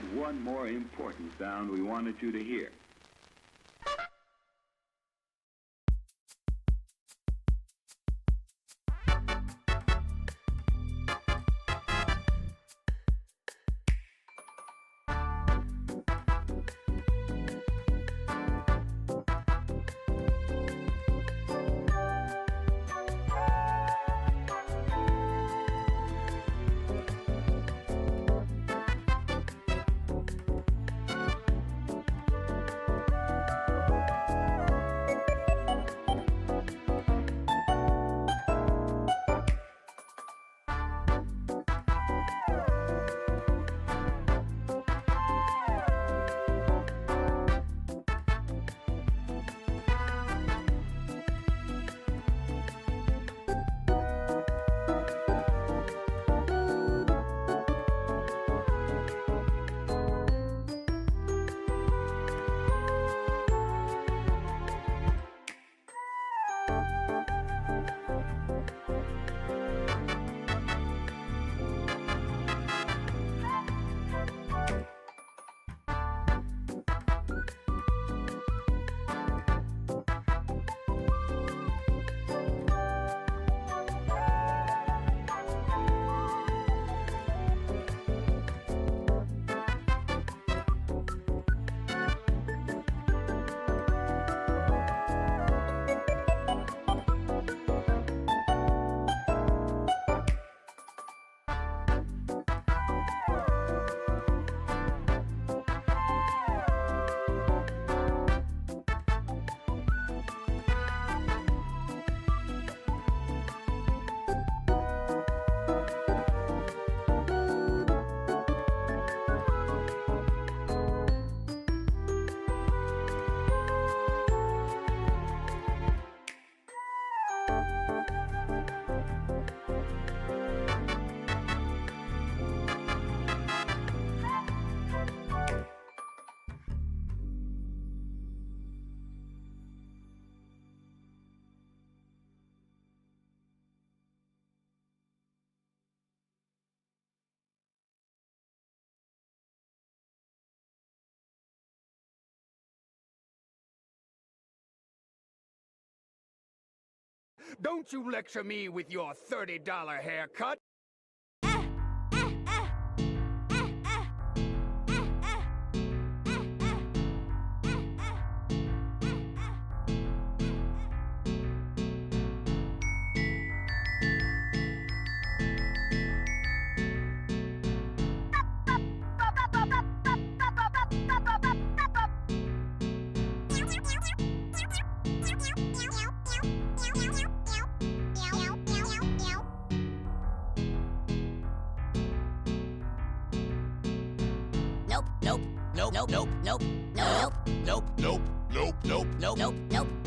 had one more important sound we wanted you to hear. Don't you lecture me with your $30 haircut. Nope.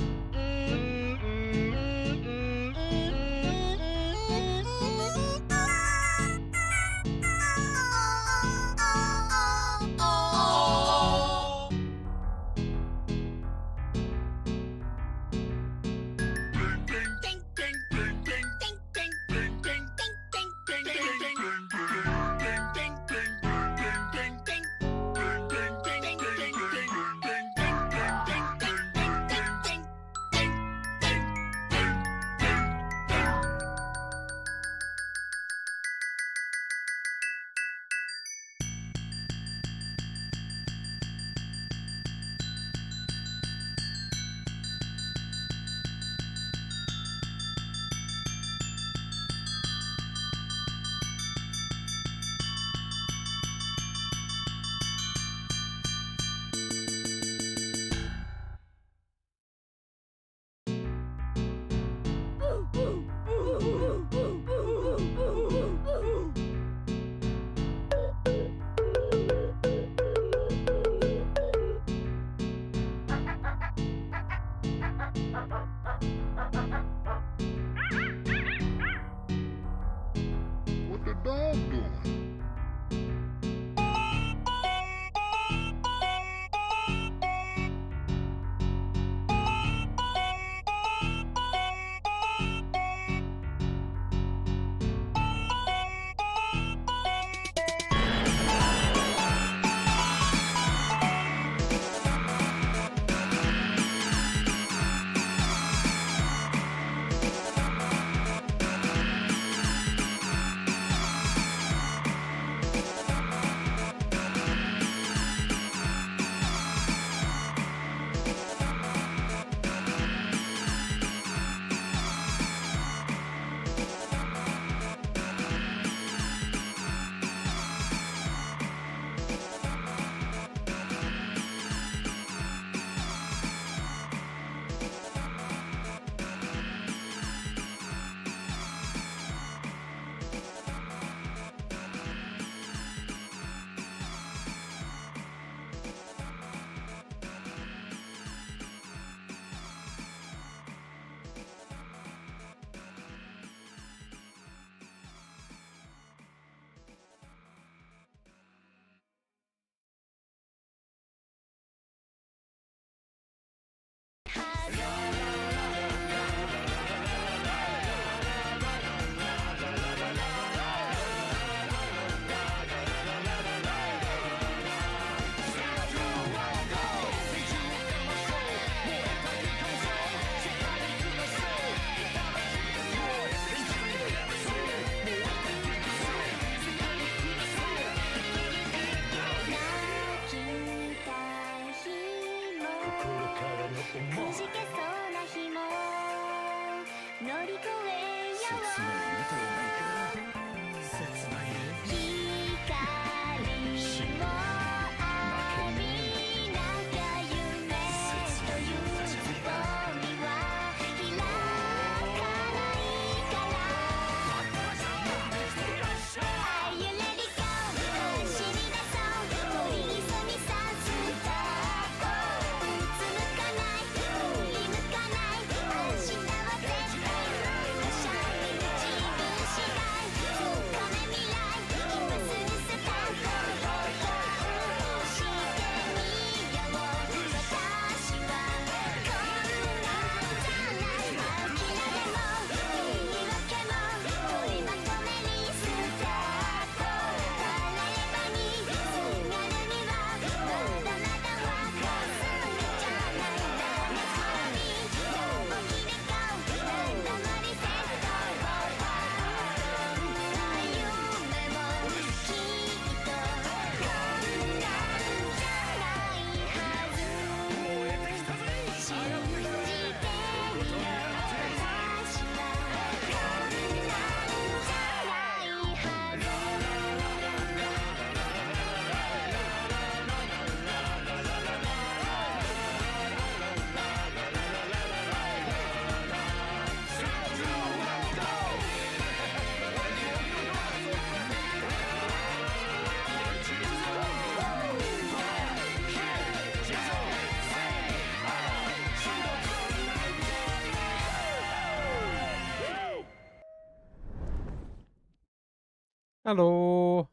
Hello.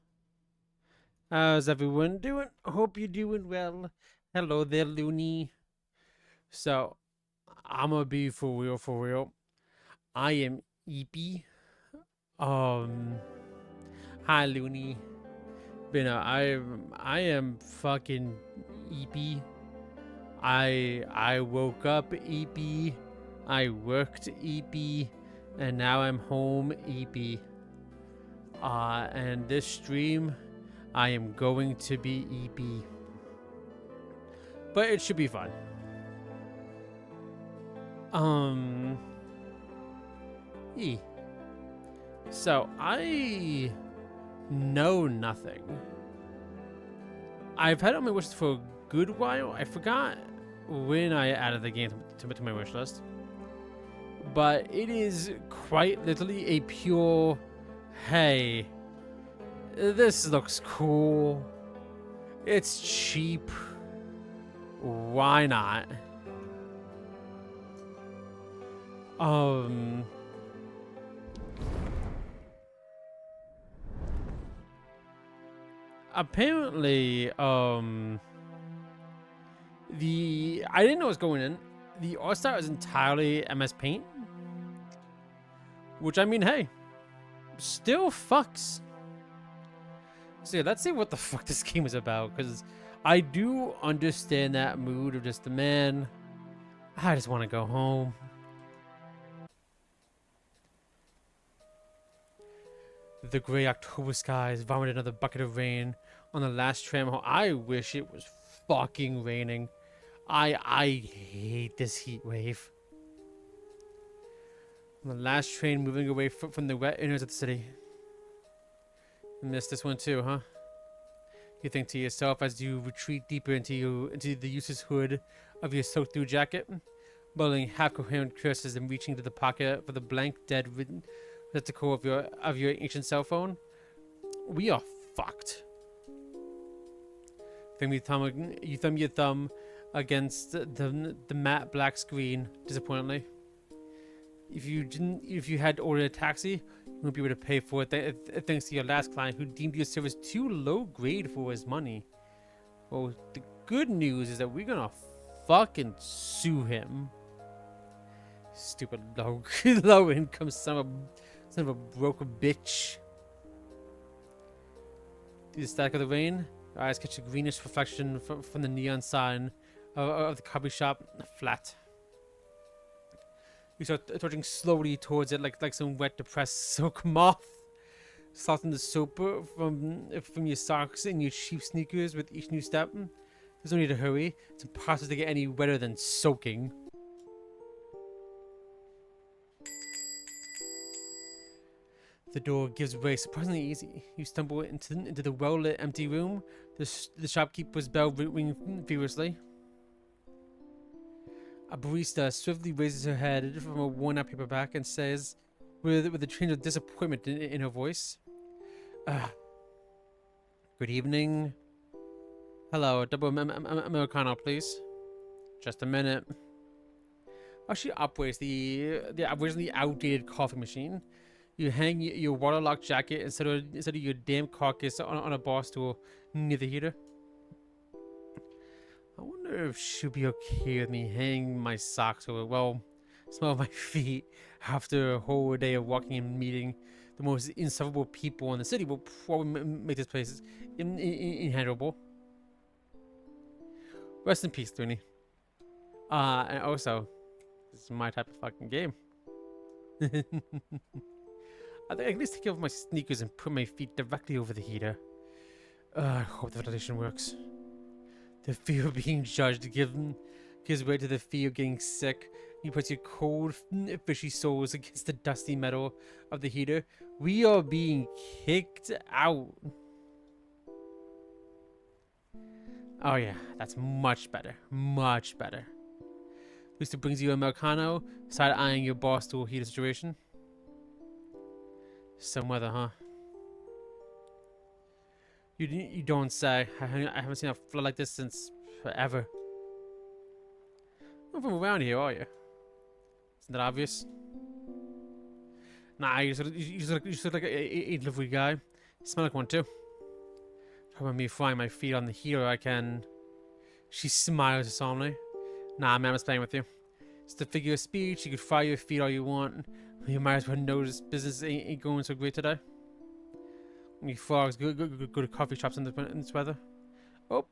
How's everyone doing? Hope you're doing well. Hello there, Looney. So, I'ma be for real, for real. I am Eepy. Um, Hi, Looney. But no, I am fucking Eepy. I woke up Eepy. I worked Eepy, and now I'm home Eepy. And this stream, I am going to be Eepy. But it should be fun. E. So, I know nothing. I've had it on my wish list for a good while. I forgot when I added the game to my wish list. But it is quite literally a pure, hey, this looks cool. It's cheap. Why not? Apparently, I didn't know what's going in. The art style is entirely MS Paint. Which, I mean, hey, still fucks. So yeah, let's see what the fuck this game is about, because I do understand that mood of just the man. I just want to go home. The gray October skies vomited another bucket of rain on the last tram home. I wish it was fucking raining. I hate this heat wave. The last train moving away from the wet inners of the city. You missed this one too, huh? You think to yourself as you retreat deeper into the useless hood of your soaked-through jacket, muttering half-coherent curses and reaching to the pocket for the blank, dead receptacle of your ancient cell phone. We are fucked. You thumb your thumb against the matte black screen disappointingly. If you had to order a taxi, you won't be able to pay for it thanks to your last client who deemed your service too low grade for his money. Well, the good news is that we're gonna fucking sue him. Stupid low income son of a broke bitch. Through the static of the rain, your eyes catch a greenish reflection from the neon sign of the coffee shop. Flat. You start trudging slowly towards it like some wet, depressed silk moth. Salting the soap from your socks and your cheap sneakers with each new step. There's no need to hurry. It's impossible to get any wetter than soaking. The door gives way surprisingly easy. You stumble into the well-lit, empty room. The shopkeeper's bell ringing furiously. A barista swiftly raises her head from a worn-out paperback and says, with a tinge of disappointment in her voice, "Good evening. Hello, double Americano, please. Just a minute." While she operates the originally outdated coffee machine, you hang your waterlogged jacket instead of your damn carcass on a bar stool near the heater. I wonder if she'll be okay with me hanging my socks over, well, smell of my feet after a whole day of walking and meeting the most insufferable people in the city will probably make this place inhandleable. Rest in peace, Looney. And also, this is my type of fucking game. I think I can at least take off my sneakers and put my feet directly over the heater. I hope the ventilation works. The fear of being judged gives way to the fear of getting sick. You put your cold, fishy soles against the dusty metal of the heater. We are being kicked out. Oh yeah, that's much better. Much better. At least it brings you a Americano, side-eyeing your bar stool heater situation. Some weather, huh? You don't say. I haven't seen a flood like this since forever. You're not from around here, are you? Isn't that obvious? Nah, you just look like a delivery guy. Smell like one too. Talk about me frying my feet on the heater, I can... She smiles solemnly. Nah, man, I'm just playing with you. It's the figure of speech. You could fry your feet all you want. You might as well know this business ain't going so great today. You frogs, go to coffee shops in this weather. Oh.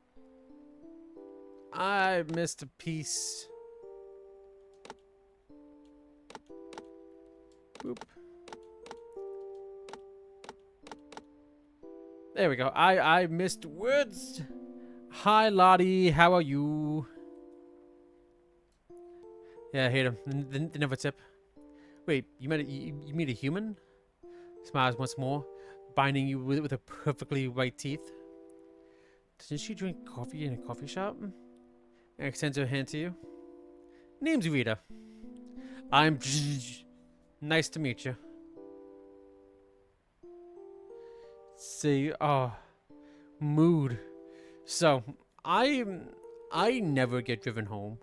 I missed a piece. Boop. There we go. I missed words. Hi, Lottie. How are you? Yeah, I hate him. They never tip. Wait, you meet a human? Smiles once more, binding you with her perfectly white teeth. Doesn't she drink coffee in a coffee shop? And extends her hand to you. Name's Rita. I'm... Nice to meet you. See, mood. So, I never get driven home.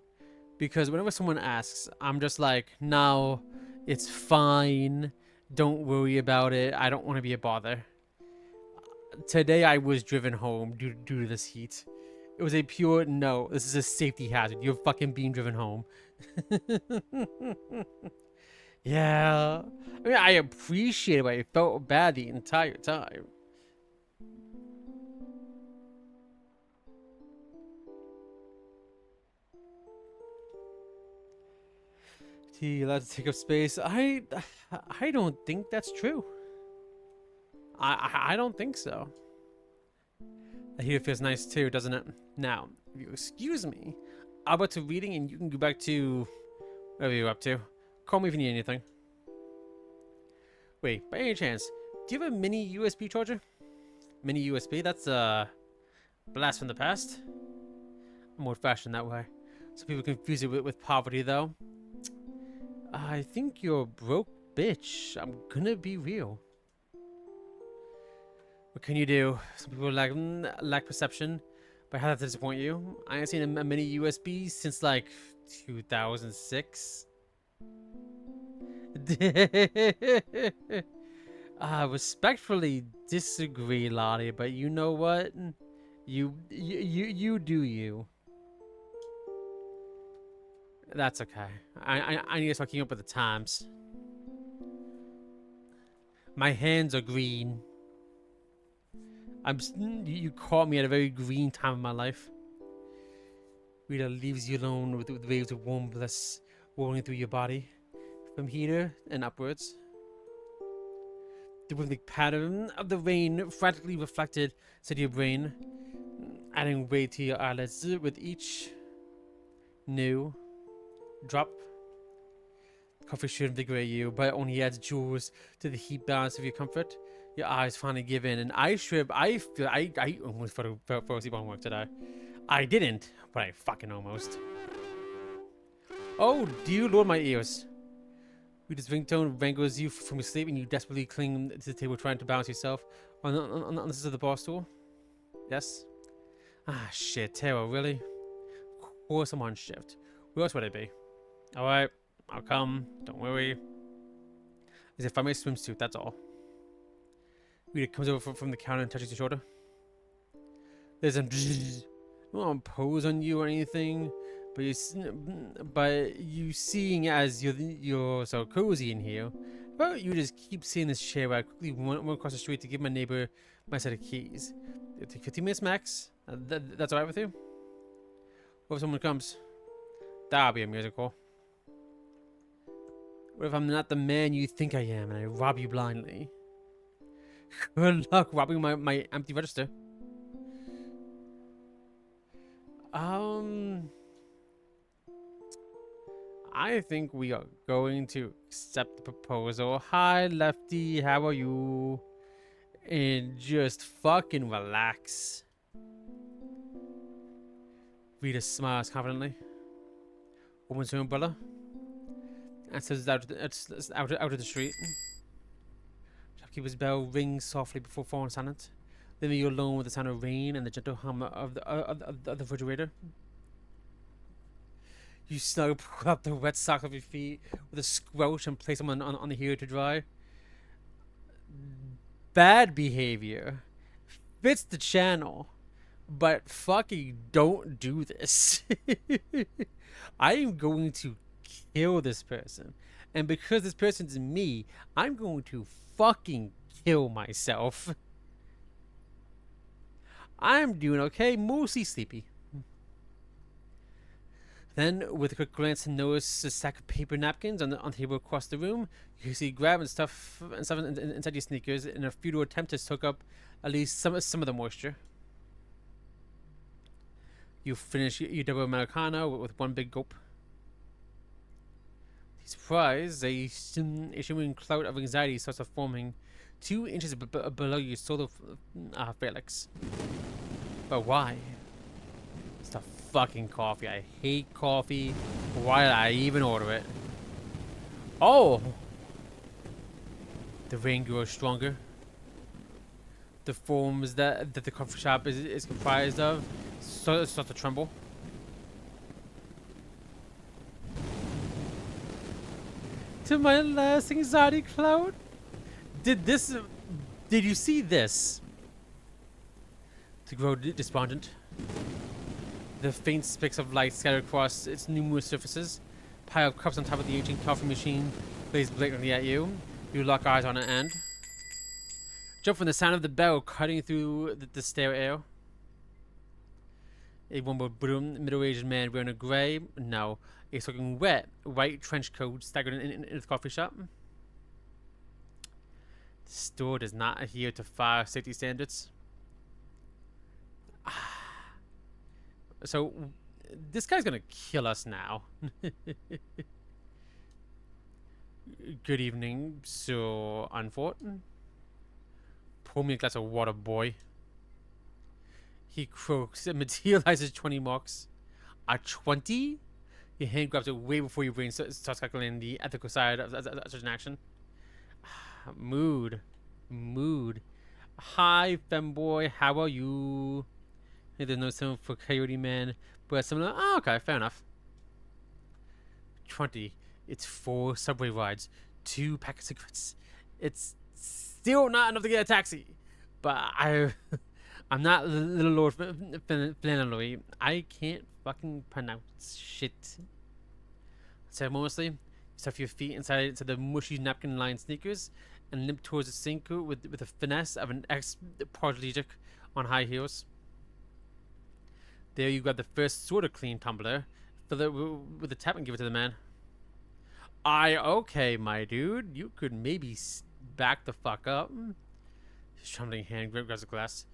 Because whenever someone asks, I'm just like, no, it's fine. Don't worry about it. I don't want to be a bother. Today I was driven home due to this heat. It was a pure no. This is a safety hazard. You're fucking being driven home. Yeah. I mean, I appreciate it, but I felt bad the entire time. He allowed to take up space. I don't think that's true. I don't think so. The heater feels nice too, doesn't it? Now, if you excuse me, I'll about to reading and you can go back to whatever you're up to. Call me if you need anything. Wait, by any chance, do you have a mini USB charger? Mini USB? That's a blast from the past. I'm old-fashioned that way. Some people confuse it with poverty, though. I think you're a broke bitch. I'm gonna be real. What can you do? Some people lack perception, but how does that disappoint you? I ain't seen a mini USB since like 2006. Respectfully disagree, Lottie, but you know what? You do you. That's okay. I need to start keeping up with the times. My hands are green. You caught me at a very green time of my life. Rita leaves you alone with waves of warm bliss rolling through your body, from here and upwards. The rhythmic pattern of the rain frantically reflected to your brain, adding weight to your eyelids with each new drop. Coffee should invigorate you, but it only adds jewels to the heat balance of your comfort. Your eyes finally give in, and I almost fell asleep on work today. I didn't, but I fucking almost. Oh, dear Lord, my ears. Rita's ringtone wrangles you from your sleep, and you desperately cling to the table, trying to balance yourself on the side of the bar stool. Yes. Ah, shit, Tara, really? Of course I'm on shift. Where else would I be? All right, I'll come. Don't worry. As if I'm in a swimsuit, that's all. Rita comes over from the counter and touches your shoulder. There's a I don't want to pose on you or anything, but you seeing as you're so cozy in here, well, you just keep seeing this chair where I quickly went across the street to give my neighbor my set of keys. It'll take 15 minutes max. That's alright with you? What if someone comes? That'll be a musical. What if I'm not the man you think I am and I rob you blindly? Good luck robbing my empty register. I think we are going to accept the proposal. Hi, Lefty. How are you? And just fucking relax. Rita smiles confidently. Opens her umbrella and steps out of the street. Shopkeeper's bell rings softly before falling silent, leaving you alone with the sound of rain and the gentle hum of the refrigerator. You snuggle pull up the wet socks off your feet with a squelch and place them on the heater to dry. bad behavior. Fits the channel. But fucking don't do this. I am going to kill this person. And because this person's me, I'm going to fucking kill myself. I'm doing okay, mostly sleepy. Then, with a quick glance and notice a stack of paper napkins on the table across the room, you see grabbing stuff inside your sneakers in a futile attempt to soak up at least some of the moisture. You finish your double Americano with one big gulp. Surprise, a shimmering cloud of anxiety starts forming 2 inches below your solar phalanx. But why? It's the fucking coffee. I hate coffee. Why did I even order it? Oh! The rain grows stronger. The forms that the coffee shop is comprised of start to tremble. To my last anxiety cloud? Did you see this? To grow despondent. The faint specks of light scattered across its numerous surfaces. Pile of cups on top of the ancient coffee machine blaze blatantly at you. You lock eyes on it and jump from the sound of the bell cutting through the stale air. A one-boom middle-aged man wearing a gray, no, a soaking wet white trench coat staggered in the coffee shop. The store does not adhere to fire safety standards. So, this guy's gonna kill us now. Good evening, Sir Unfort. Pour me a glass of water, boy. He croaks and materializes 20 marks. A 20? Your hand grabs it way before your brain starts calculating the ethical side of such an action. Mood. Hi, femboy. How are you? Hey, there's no symbol for Coyote Man, but similar. Oh, okay, fair enough. 20. It's 4 subway rides, 2 pack of cigarettes. It's still not enough to get a taxi, but I'm not Little Lord Flannery. I can't fucking pronounce shit. Ceremoniously, you stuff your feet inside the mushy napkin-lined sneakers and limp towards the sink with the finesse of an ex-paraplegic on high heels. There you grab the first sort of clean tumbler, fill it with a tap and give it to the man. Okay, my dude. You could maybe back the fuck up. His trembling hand grabs a glass,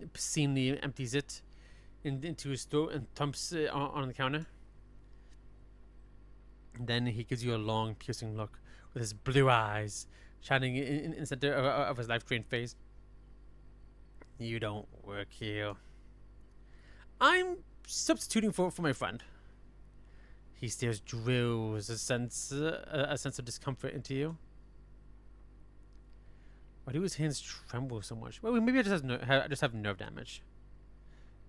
obscenely empties it into his throat and thumps it on the counter. And then he gives you a long, piercing look with his blue eyes shining in the center of his life-drained face. You don't work here. I'm substituting for my friend. He stares, drills a sense of discomfort into you. Why do his hands tremble so much? Well, maybe I just have nerve damage.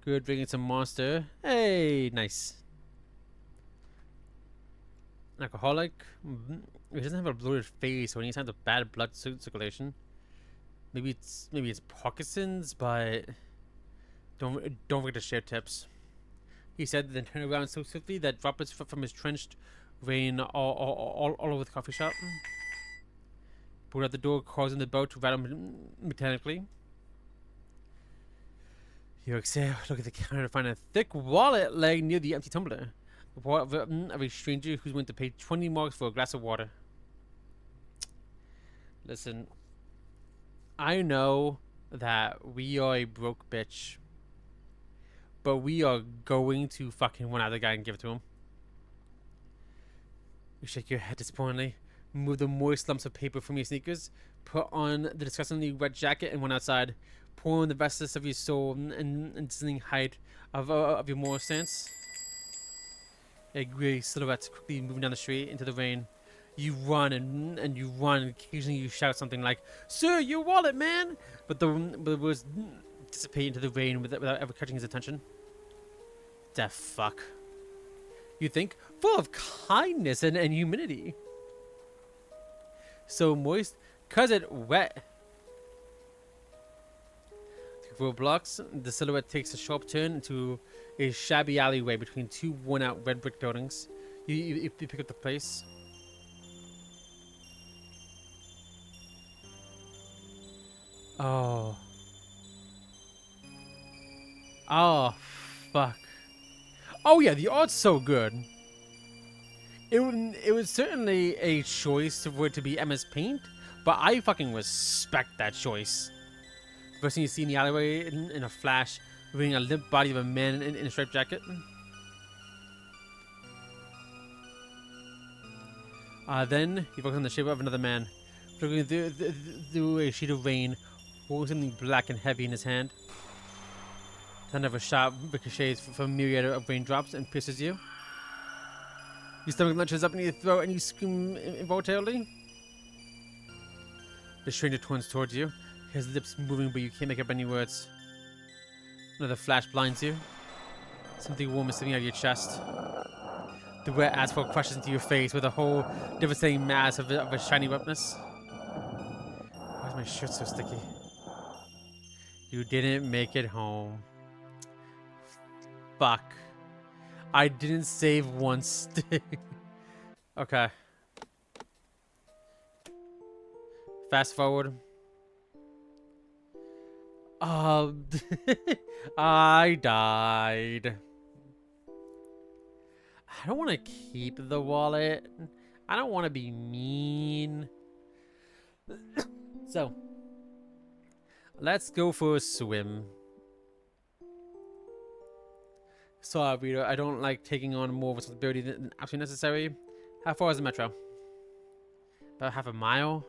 Good, bringing some monster. Hey, nice. An alcoholic. He doesn't have a bloated face or any signs of bad blood circulation. Maybe it's Parkinson's, but don't forget to share tips. He said, then turned around so swiftly that droplets from his trenched rain all over the coffee shop. Pulled out the door, causing the bell to rattle mechanically. You exhale, look at the counter to find a thick wallet laying near the empty tumbler. The wallet of a stranger who's willing to pay 20 marks for a glass of water. Listen, I know that we are a broke bitch, but we are going to fucking run out the guy and give it to him. You shake your head disappointingly, move the moist lumps of paper from your sneakers, put on the disgustingly wet jacket and run outside, pouring the restless of your soul and dizzying height of your moral stance. A gray silhouette quickly moving down the street into the rain. You run and you run, and occasionally you shout something like, "Sir, your wallet, man!" But the words dissipate into the rain without ever catching his attention. Deaf fuck. You think, full of kindness and humility. So moist, cause it wet. roadblocks, the silhouette takes a sharp turn into a shabby alleyway between two worn-out red brick buildings. You pick up the pace. Oh. Oh, fuck. Oh yeah, the art's so good. It was certainly a choice for it to be MS Paint, but I fucking respect that choice. The first thing you see in the alleyway in a flash, revealing a limp body of a man in a striped jacket. Then you focus on the shape of another man, looking through a sheet of rain, holding something black and heavy in his hand. The sound of a shot ricochets from a myriad of raindrops and pierces you. Your stomach lunches up in your throat and you scream involuntarily. The stranger turns towards you, his lips moving but you can't make up any words. Another flash blinds you. Something warm is slipping out of your chest. The wet asphalt crushes into your face with a whole devastating mass of a shiny wetness. Why is my shirt so sticky? You didn't make it home. Fuck. I didn't save one stick. Okay. Fast forward. I died. I don't want to keep the wallet. I don't want to be mean. So, let's go for a swim. Sorry, reader, I don't like taking on more responsibility than absolutely necessary. How far is the metro? About half a mile.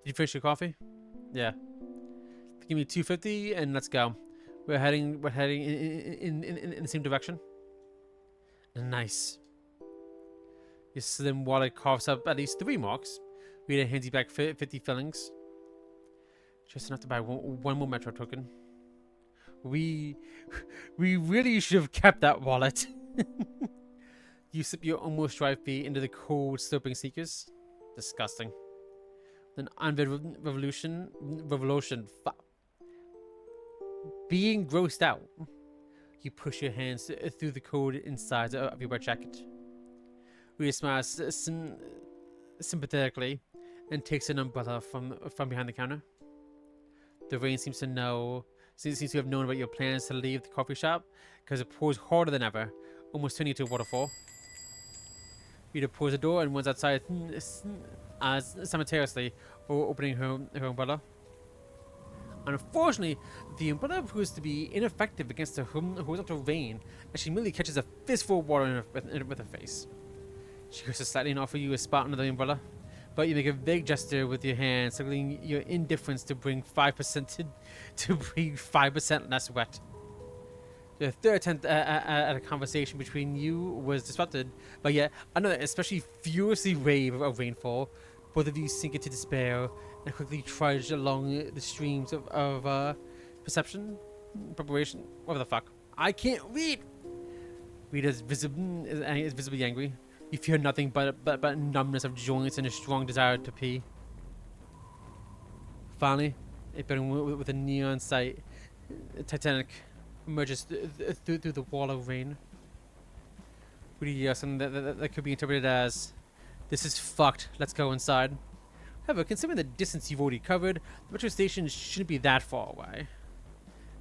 Did you finish your coffee? Yeah. Give me 250 and let's go. We're heading in the same direction. Nice. Your slim wallet coughs up at least 3 marks. Reader hands you back 50 fillings. Just enough to buy one more metro token. We really should have kept that wallet. You slip your almost dry feet into the cold, sloping sneakers. Disgusting. Then revolution. Being grossed out. You push your hands through the cold insides of your wet jacket. Rhea smiles sympathetically and takes an umbrella from behind the counter. The rain seems to have known about your plans to leave the coffee shop because it pours harder than ever, almost turning into a waterfall. Rita pours the door and runs outside simultaneously, opening her umbrella. Unfortunately, the umbrella proves to be ineffective against the horizontal rain, and she merely catches a fistful of water with her face. She goes to slightly and offer you a spot under the umbrella, but you make a vague gesture with your hand, signaling your indifference to bring 5% less wet. The third attempt at a conversation between you was disrupted by yet another especially furiously wave of rainfall. Both of you sink into despair and quickly trudge along the streams of perception, preparation, whatever the fuck. I can't read! Rita is visibly angry. You feel nothing but numbness of joints and a strong desire to pee. Finally, a building with a neon sight, Titanic, emerges through the wall of rain. Rita yells something that could be interpreted as, "This is fucked, let's go inside." However, considering the distance you've already covered, the metro station shouldn't be that far away.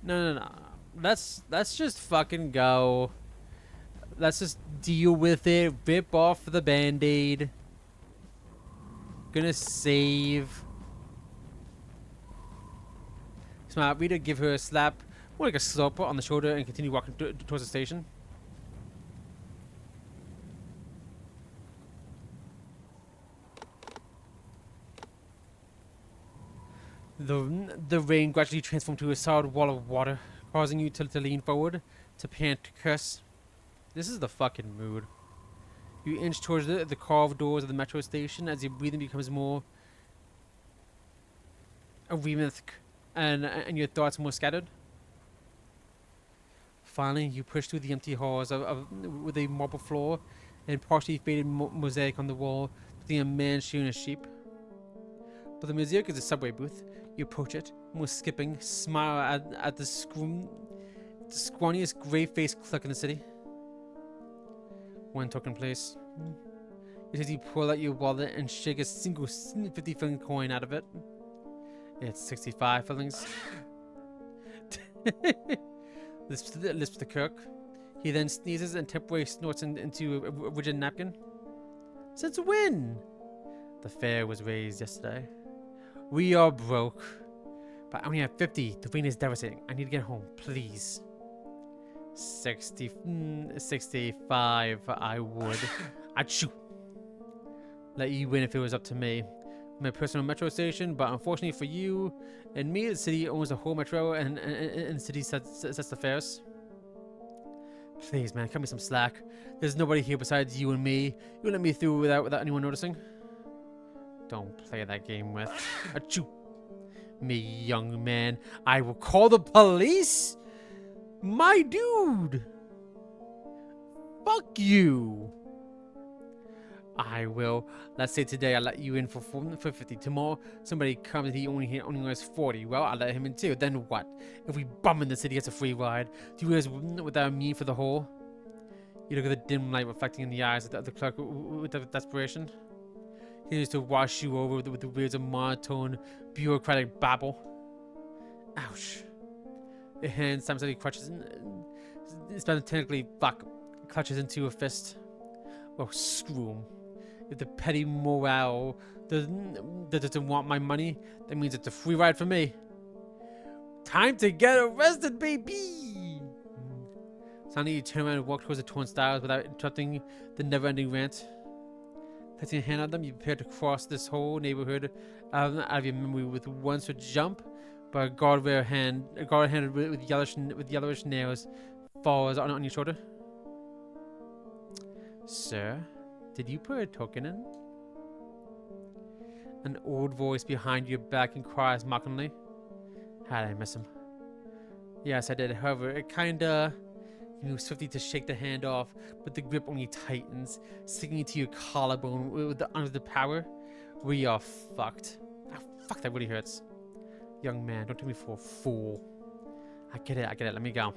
No. Let's just fucking go. Let's just deal with it. Rip off the band-aid. Gonna save. Smart Rita, give her a slap, more like a slap on the shoulder, and continue walking towards the station. The rain gradually transformed to a solid wall of water, causing you to lean forward, to pant, to curse. This is the fucking mood. You inch towards the carved doors of the metro station as your breathing becomes more arrhythmic and your thoughts more scattered. Finally, you push through the empty halls with a marble floor and partially faded mosaic on the wall, seeing a man shooting a sheep. But the mosaic is a subway booth. You approach it, almost skipping, smile at the scrawniest gray-faced clerk in the city. One token, please. You see, pull out your wallet and shake a single 50 filling coin out of it. It's 65 fillings. Lisps the clerk. He then sneezes and temporarily snorts into a rigid napkin. Since when? The fare was raised yesterday. We are broke. But I only have 50. The rain is devastating. I need to get home, please. 65, I would. I'd shoot. Let you win if it was up to me. My personal metro station, but unfortunately for you and me, the city owns the whole metro and the city sets the fares. Please, man, cut me some slack. There's nobody here besides you and me. You let me through without anyone noticing? Don't play that game with. Achoo. Me, young man. I will call the police? My dude. Fuck you. I will. Let's say today I let you in for 50. Tomorrow somebody comes and he only has 40. Well, I'll let him in too. Then what? If we bum in the city, gets a free ride. Do you realize what that would mean for the whole? You look at the dim light reflecting in the eyes of the clerk with desperation. He used to wash you over with the words of monotone, bureaucratic babble. Ouch. Your hand sometimes clutches clutches into a fist. Well, screw him. If the petty morale doesn't want my money, that means it's a free ride for me. Time to get arrested, baby! Suddenly you turn around and walk towards the turnstiles without interrupting the never-ending rant. Placing a hand on them, you prepare to cross this whole neighborhood out of your memory with one swift jump, but a guard hand with yellowish nails falls on your shoulder. Sir, did you put a token in? An old voice behind your back and cries mockingly. How did I miss him? Yes, I did. However, it kinda... You move swiftly to shake the hand off, but the grip only tightens, sinking into your collarbone under the power. We are fucked. Ah, fuck, that really hurts. Young man, don't take me for a fool. I get it, let me go.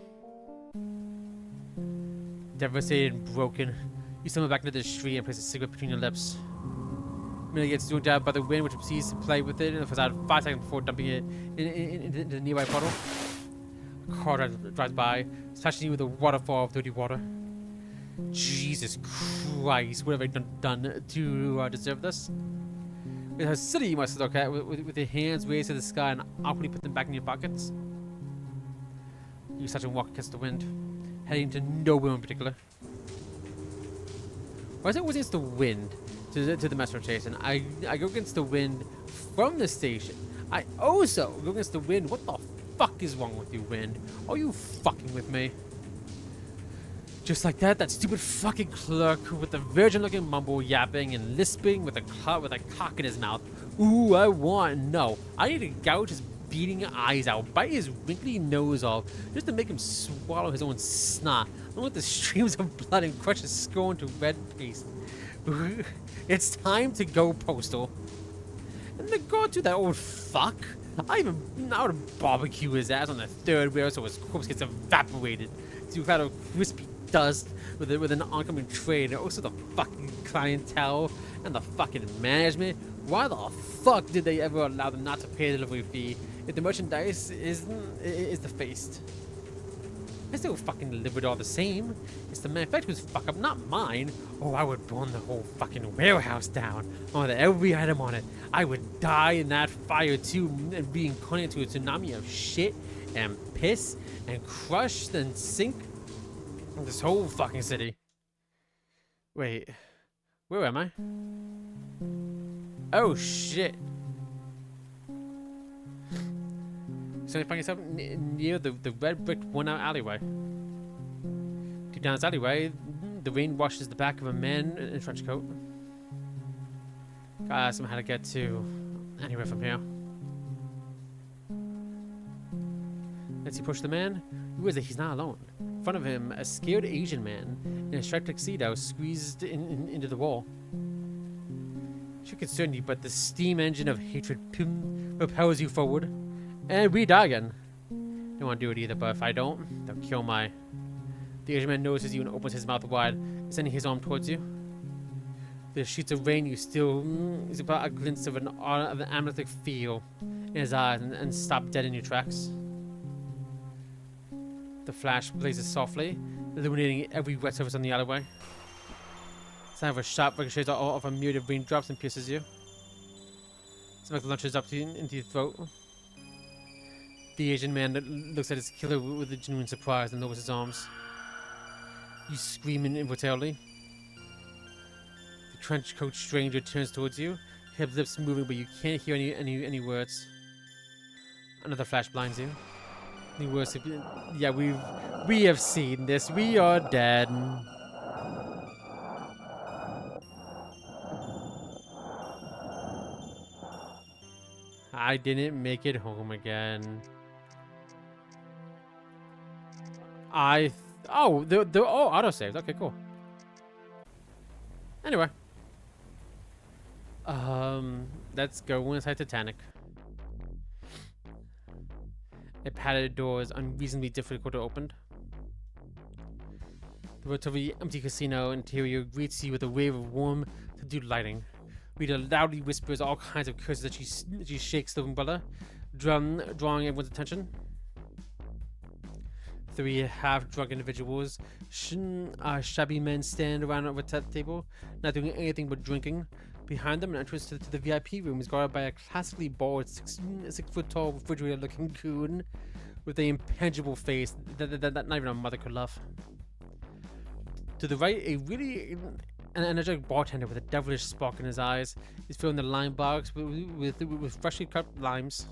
Devastated and broken, you stumble back into the street and place a cigarette between your lips. Merely gets zoomed out by the wind, which proceeds to play with it for about 5 seconds before dumping it into the nearby puddle. A car drives by, splashing you with a waterfall of dirty water. Jesus Christ, what have I done to deserve this? In her city, you must look at with your hands raised to the sky and awkwardly put them back in your pockets. You start to walk against the wind, heading to nowhere in particular. Why is it always against the wind to the metro station? I go against the wind from the station. I also go against the wind. What the fuck is wrong with you, wind? Are you fucking with me? Just like that stupid fucking clerk with the virgin-looking mumble yapping and lisping with a cock in his mouth. Ooh, I want no. I need to gouge his beating eyes out, bite his wrinkly nose off, just to make him swallow his own snot. I want the streams of blood and crush his skull into red paste. It's time to go postal. And then go to that old fuck. I would barbecue his ass on the third rail so his corpse gets evaporated to a cloud of crispy dust with an oncoming train, and also the fucking clientele and the fucking management. Why the fuck did they ever allow them not to pay a delivery fee if the merchandise is defaced? I still fucking delivered all the same. It's the manufacturer's fuck up, not mine. Oh, I would burn the whole fucking warehouse down. I want every item on it. I would die in that fire too and be incarnated into a tsunami of shit and piss and crush and sink this whole fucking city. Wait, where am I? Oh shit. So you find yourself near the red brick worn-out alleyway. Deep down this alleyway, the rain washes the back of a man in a trench coat. Gotta ask him how to get to anywhere from here. As he pushed the man, you realize that he's not alone. In front of him, a scared Asian man in a striped tuxedo squeezed into the wall. should concern you, but the steam engine of hatred propels you forward, and we die again. Don't want to do it either, but if I don't, they'll kill my... The Asian man notices you and opens his mouth wide, extending his arm towards you. The sheets of rain you still is about a glimpse of an amniotic feel in his eyes and stop dead in your tracks. The flash blazes softly, illuminating every wet surface on the alleyway. Sound of a shot ricochets off a myriad of raindrops and pierces you. Smoke launches up to you, into your throat. The Asian man looks at his killer with a genuine surprise and lowers his arms. You scream involuntarily. The trench coat stranger turns towards you, his lips moving, but you can't hear any words. Another flash blinds you. The words, yeah, we have seen this. We are dead. I didn't make it home again. Oh, the autosaved. Okay, cool. Anyway. Let's go inside Titanic. A padded door is unreasonably difficult to open. The relatively empty casino interior greets you with a wave of warm, subdued lighting. Rita loudly whispers all kinds of curses as she shakes the umbrella, drawing everyone's attention. 3 half-drunk individuals, shabby men stand around over the table, not doing anything but drinking. Behind them, an entrance to the VIP room is guarded by a classically bald, 6-foot-tall, refrigerator-looking coon with an impenetrable face that not even a mother could love. To the right, an energetic bartender with a devilish spark in his eyes is filling the lime box with freshly cut limes.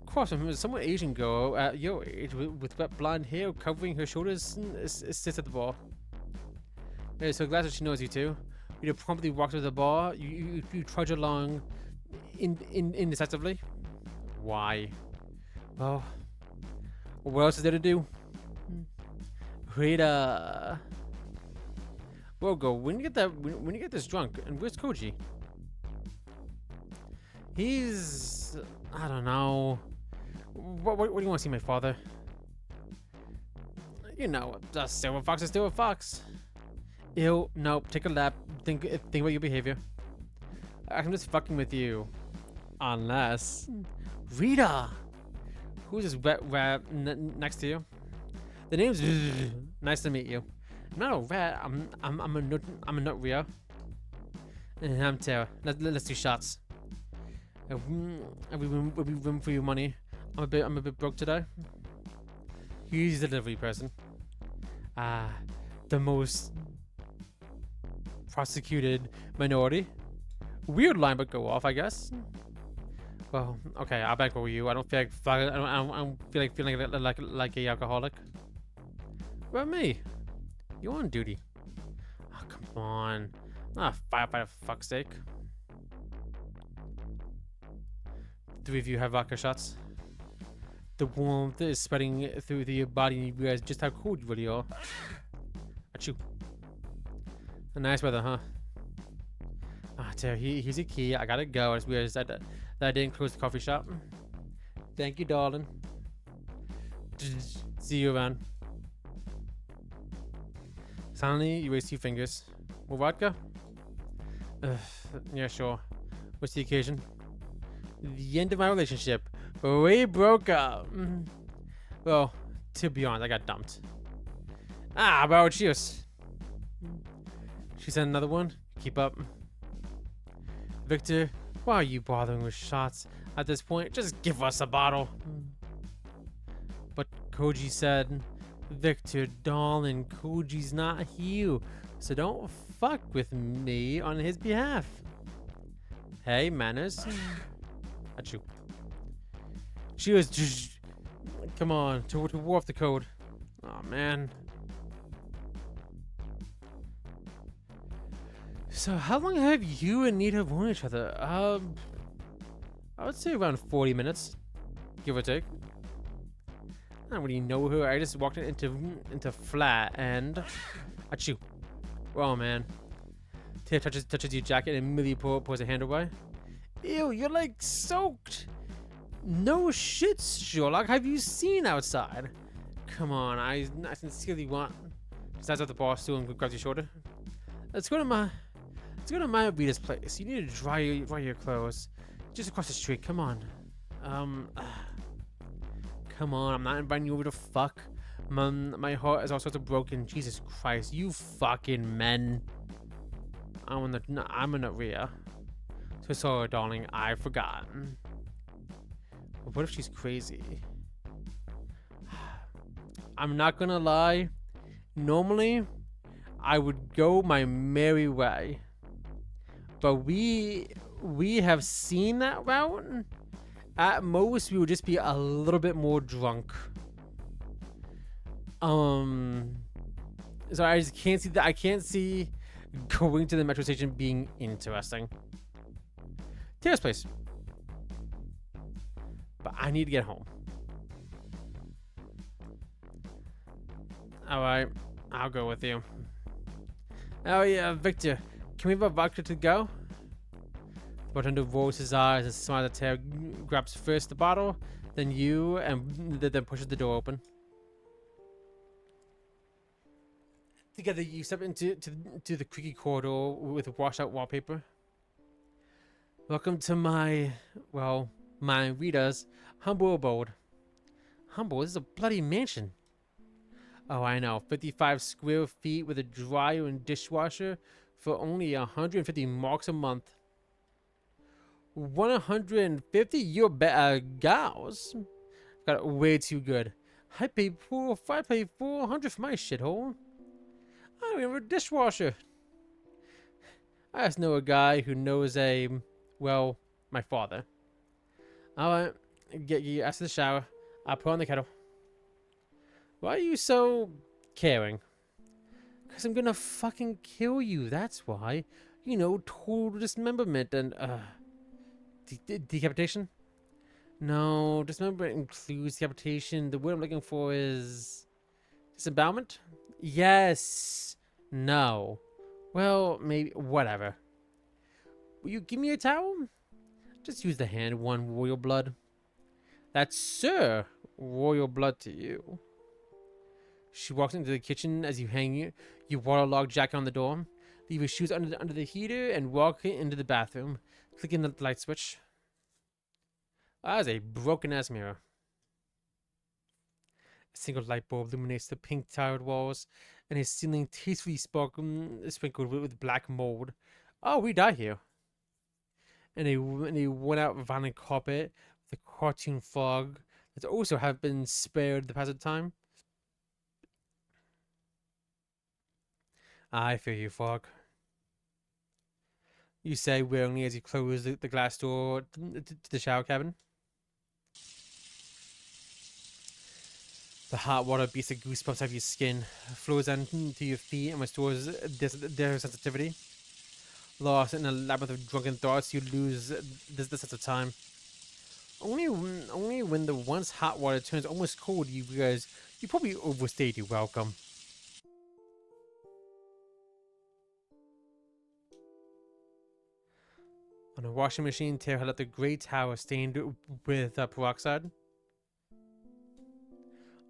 Across from him is a somewhat Asian girl at your age with wet blonde hair covering her shoulders sits at the bar. Hey, so glad that she knows you too. You promptly walk to the bar. You trudge along indecisively. Why? Well, what else is there to do? Rita. Rogo, when you get this drunk, and where's Koji? He's, I don't know. What do you want to see, my father? You know, a silver fox is still a fox. Ew, nope, take a lap. Think about your behavior. I'm just fucking with you. Unless... Rita! Who's this wet rat next to you? The name's... Nice to meet you. I'm not a rat, I'm a nut Rio. And I'm Tara. Let's do shots. We room for your money. I'm a bit broke today. He's the delivery person. The most prosecuted minority. Weird line, but go off, I guess. Well, okay, I'll back over you. I don't feel like feeling like a alcoholic. What about me? You on duty? Oh, come on. Not a firefighter, for fuck's sake. 3 of you have vodka shots. The warmth is spreading through your body and you realize just how cold you really are. Achoo. A nice weather, huh? Tara, here's your key. I gotta go. I just realized that I didn't close the coffee shop. Thank you, darling. See you around. Suddenly, you raise 2 fingers. More vodka? Yeah, sure. What's the occasion? The end of my relationship. We broke up. Well, to be honest, I got dumped. Bro, cheers. She said another one. Keep up. Victor, why are you bothering with shots at this point? Just give us a bottle. But Koji said, Victor, darling, Koji's not here, so don't fuck with me on his behalf. Hey, manners. Achoo. She was just... Come on, to war off the code. Oh, man. So, how long have you and Nita known each other? I would say around 40 minutes, give or take. I don't really know her. I just walked into flat and... Achoo. Oh, man. Tear touches your jacket and immediately pulls a hand away. Ew, you're like soaked. No shit, Sherlock. Have you seen outside? Come on, I sincerely want. Stands up the bar stool and grabs your shoulder. Let's go to my Rita's place. You need to dry your clothes. Just across the street. Come on. Come on. I'm not inviting you over to fuck. My heart is all sorts of broken. Jesus Christ, you fucking men. I'm in the rear. So sorry, darling. I forgot. But what if she's crazy? I'm not gonna lie. Normally, I would go my merry way. But we have seen that route. At most, we would just be a little bit more drunk. So I just can't see that. I can't see going to the metro station being interesting. Tara's place. But I need to get home. Alright, I'll go with you. Oh yeah, Victor, can we have a vodka to go? The bartender rolls his eyes and smiles at Tara, grabs first the bottle, then you, and then pushes the door open. Together, you step into the creaky corridor with washed-out wallpaper. Welcome to my Rita's humble abode. Humble? This is a bloody mansion. Oh, I know. 55 square feet with a dryer and dishwasher for only 150 marks a month. 150? You're better, gals. Got it way too good. I paid 400 for my shithole. I don't even have a dishwasher. I just know a guy who knows my father. Alright, get you after the shower. I'll put on the kettle. Why are you so caring? Because I'm gonna fucking kill you, that's why. You know, total dismemberment and, decapitation? No, dismemberment includes decapitation. The word I'm looking for is... disembowelment? Yes. No. Well, maybe, whatever. Will you give me a towel? Just use the hand one, royal blood. That's Sir Royal Blood to you. She walks into the kitchen as you hang your waterlogged jacket on the door. Leave your shoes under the heater and walk into the bathroom, clicking the light switch. That is a broken-ass mirror. A single light bulb illuminates the pink-tiled walls, and his ceiling tastefully sprinkled with black mold. Oh, we die here. And a worn-out vinyl carpet with a cartoon frog that also have been spared the passage of time. I fear you, frog. You say wearily as you close the glass door to the shower cabin. The hot water beats the goosebumps out of your skin, flows down to your feet, and restores their sensitivity. Lost in a labyrinth of drunken thoughts, you lose the sense of time. Only when the once hot water turns almost cold, you realize you probably overstayed your welcome. On a washing machine, Tara had left the gray towel stained with peroxide.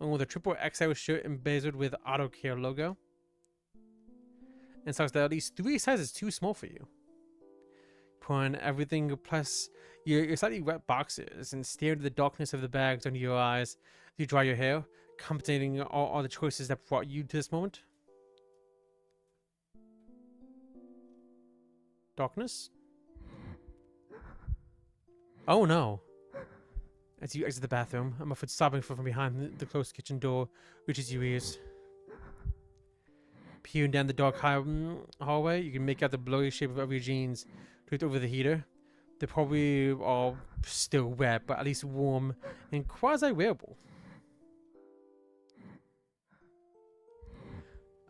Along with a triple XL shirt embezzled with Auto Care logo. And socks that are at least 3 sizes too small for you. Put on everything plus your slightly wet boxers and stare into the darkness of the bags under your eyes as you dry your hair, contemplating all the choices that brought you to this moment. Darkness? Oh no. As you exit the bathroom, a muffled sobbing from behind the closed kitchen door reaches your ears. Peering down the dark hallway, you can make out the blurry shape of your jeans draped over the heater. They're probably all still wet, but at least warm and quasi-wearable.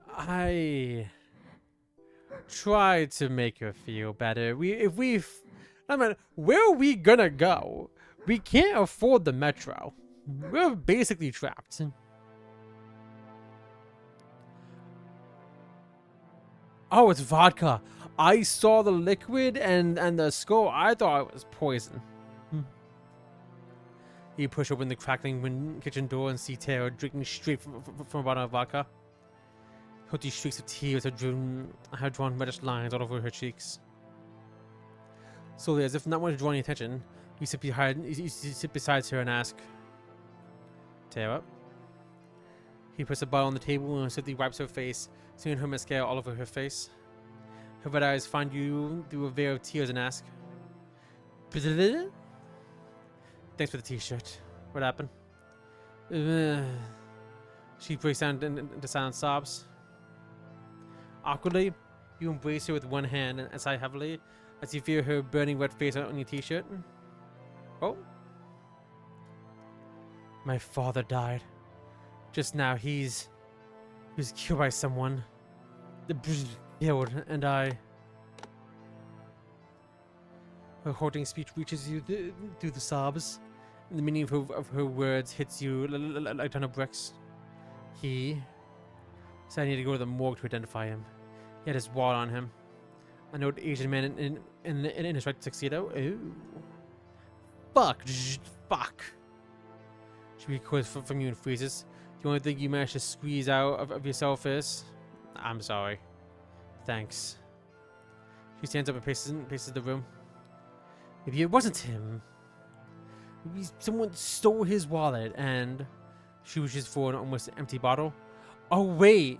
I tried to make her feel better. Where are we gonna go? We can't afford the metro. We're basically trapped. Oh, it's vodka. I saw the liquid and the skull. I thought it was poison. You push open the crackling kitchen door and see Tara drinking straight from a bottle of vodka. Hoti streaks of tears have drawn reddish lines all over her cheeks. Slowly, as if not wanting to draw any attention, you sit beside her and ask, Tara? He puts the bottle on the table and simply wipes her face, seeing her mascara all over her face. Her red eyes find you through a veil of tears and ask, Thanks for the t-shirt. What happened? She breaks down into silent sobs. Awkwardly, you embrace her with one hand and sigh heavily as you feel her burning red face on your t-shirt. Oh. My father died. Just now, he was killed by someone. Killed, and I... Her haunting speech reaches you through the sobs, and the meaning of her words hits you like a ton of bricks. He said I need to go to the morgue to identify him. He had his wallet on him. An old Asian man in his red tuxedo. Ooh. Fuck. Fuck. She recoils from you and freezes. The only thing you manage to squeeze out of yourself is, I'm sorry. Thanks. She stands up and paces the room. Maybe it wasn't him. Maybe someone stole his wallet and she reaches for an almost empty bottle. Oh wait,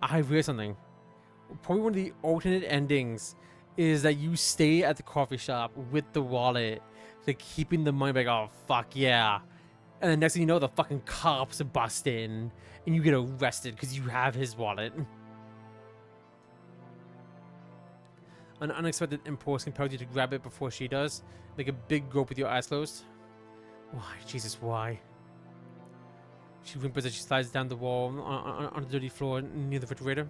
I read something. Probably one of the alternate endings is that you stay at the coffee shop with the wallet, like keeping the money back. Oh fuck yeah. And the next thing you know, the fucking cops bust in and you get arrested because you have his wallet. An unexpected impulse compels you to grab it before she does. Make a big gulp with your eyes closed. Why? Jesus, why? She whimpers as she slides down the wall on the dirty floor near the refrigerator.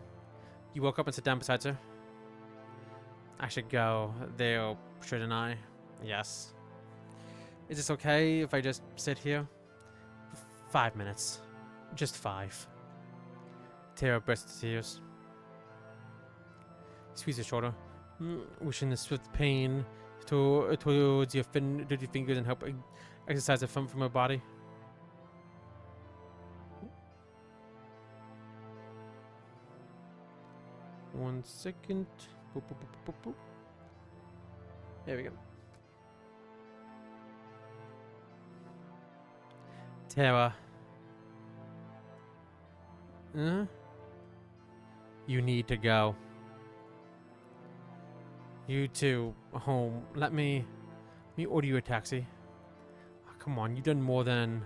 You walk up and sit down beside her. I should go. They'll sure deny. Yes. Is this okay if I just sit here? 5 minutes. Just 5. Tara bursts into tears. Squeeze her shoulder, wishing the swift pain towards your dirty fingers and help exercise it from her body. One second. Boop, boop, boop, boop, boop. There we go. Tara. You need to go. You two, home. Let me order you a taxi. Oh, come on, you've done more than...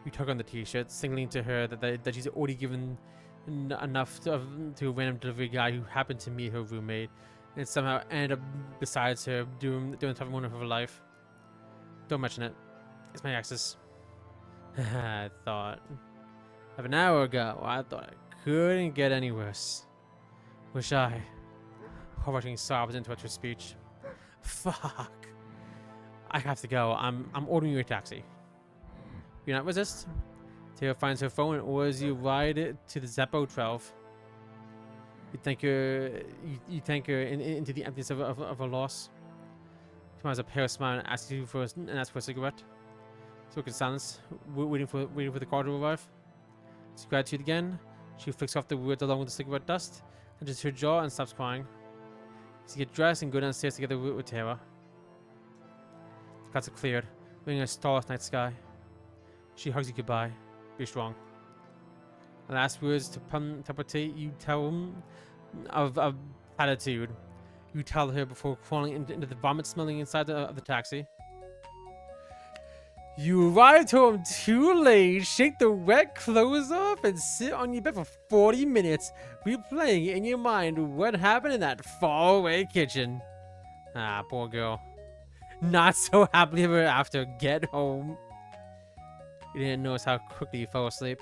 You tug on the t-shirt, signaling to her that she's already given enough to a random delivery guy who happened to meet her roommate and somehow ended up besides her doing the toughest moment of her life. Don't mention it. It's my ex's. I thought. Half an hour ago, I thought I couldn't get any worse. Wish I... Rushing sobs interrupt her speech. Fuck. I have to go. I'm ordering you a taxi. You not resist? Tara finds her phone and orders you ride to the Zeppo 12. You thank her into the emptiness of a loss. She smiles a pale smile and asks you for a cigarette. So in silence, waiting for the car to arrive. She gratitude again. She flicks off the words along with the cigarette dust, touches her jaw and stops crying. So you get dressed and go downstairs together with Tara. The clouds are cleared, bringing a starless night sky. She hugs you goodbye. Be strong. The last words to Tapate, you tell him of platitude. You tell her before crawling into the vomit smelling inside of the taxi. You arrived home too late, shake the wet clothes off, and sit on your bed for 40 minutes, replaying in your mind what happened in that faraway kitchen. Ah, poor girl. Not so happily ever after. Get home. You didn't notice how quickly you fell asleep.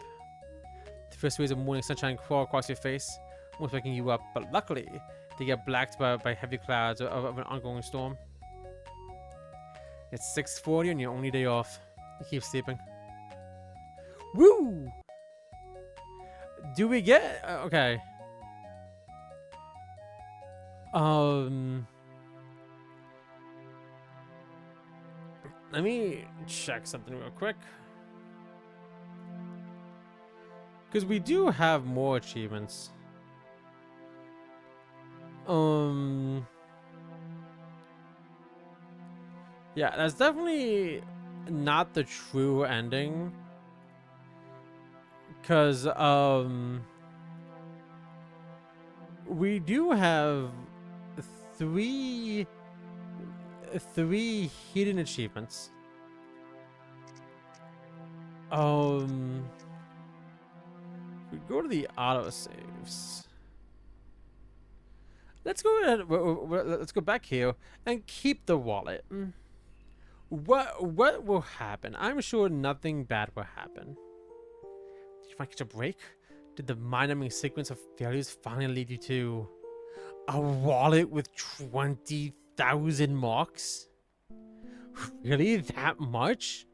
The first rays of morning sunshine crawl across your face, almost waking you up, but luckily, they get blacked by heavy clouds of an ongoing storm. It's 6:40 on your only day off. You keep sleeping. Woo! Do we get... okay. Let me check something real quick. Because we do have more achievements. Yeah, that's definitely not the true ending. Because, we do have three hidden achievements. We go to the autosaves. Let's go ahead. Let's go back here and keep the wallet. What will happen? I'm sure nothing bad will happen. Did you find catch a break? Did the mind-numbing sequence of failures finally lead you to a wallet with 20,000 marks? Really? That much?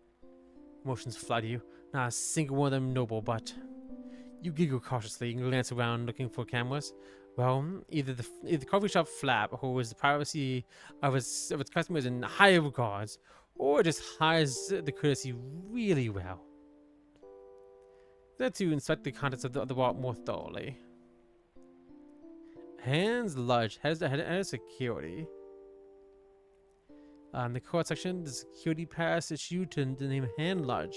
Emotions flood you. Not a single one of them noble, but you giggle cautiously and glance around looking for cameras. Well, either the coffee shop flap holds the privacy of its customers in high regards, or just hides the courtesy really well. There to inspect the contents of the wallet more thoroughly. Hans Ludge, head of security. The court section, the security pass issued to the name Hans Ludge.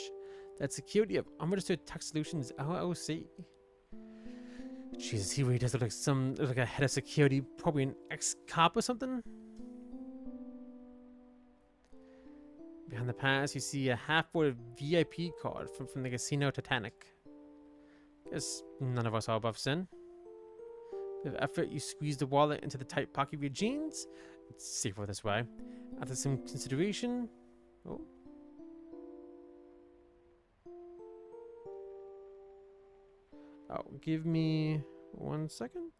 That's security of Unregistered Tax Solutions LLC. Jesus, he really does look like a head of security, probably an ex-cop or something. Behind the pass, you see a half-boarded VIP card from the Casino Titanic. Guess none of us are above sin. With effort, you squeeze the wallet into the tight pocket of your jeans. It's safer this way. After some consideration... Oh. Oh, give me 1 second.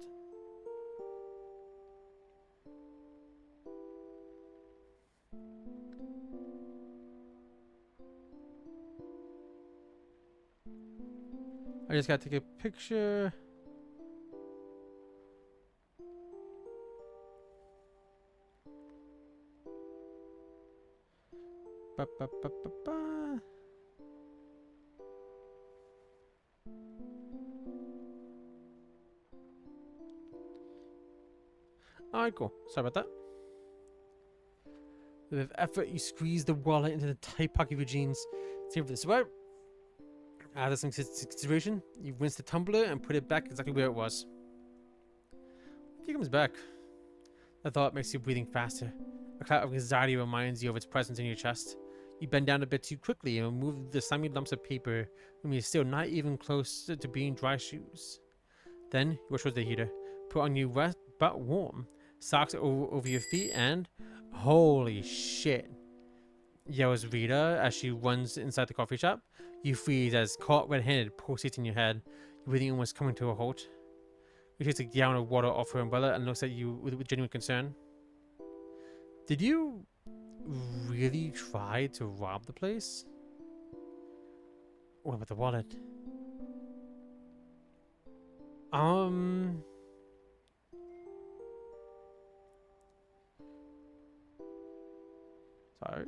I just gotta take a picture. Ba, ba, ba, ba, ba. Alright, cool. Sorry about that. With effort, you squeeze the wallet into the tight pocket of your jeans. See if this way. After some consideration, you rinse the tumbler and put it back exactly where it was. He comes back. The thought makes your breathing faster. A cloud of anxiety reminds you of its presence in your chest. You bend down a bit too quickly and remove the slimy lumps of paper when you're still not even close to being dry shoes. Then you rush towards the heater, put on your wet but warm socks over your feet, and holy shit, yells Rita as she runs inside the coffee shop. You freeze as caught red-handed pulsates in your head. Your breathing almost coming to a halt. She takes a gallon of water off her umbrella and looks at you with genuine concern. Did you really try to rob the place? What about the wallet? Sorry.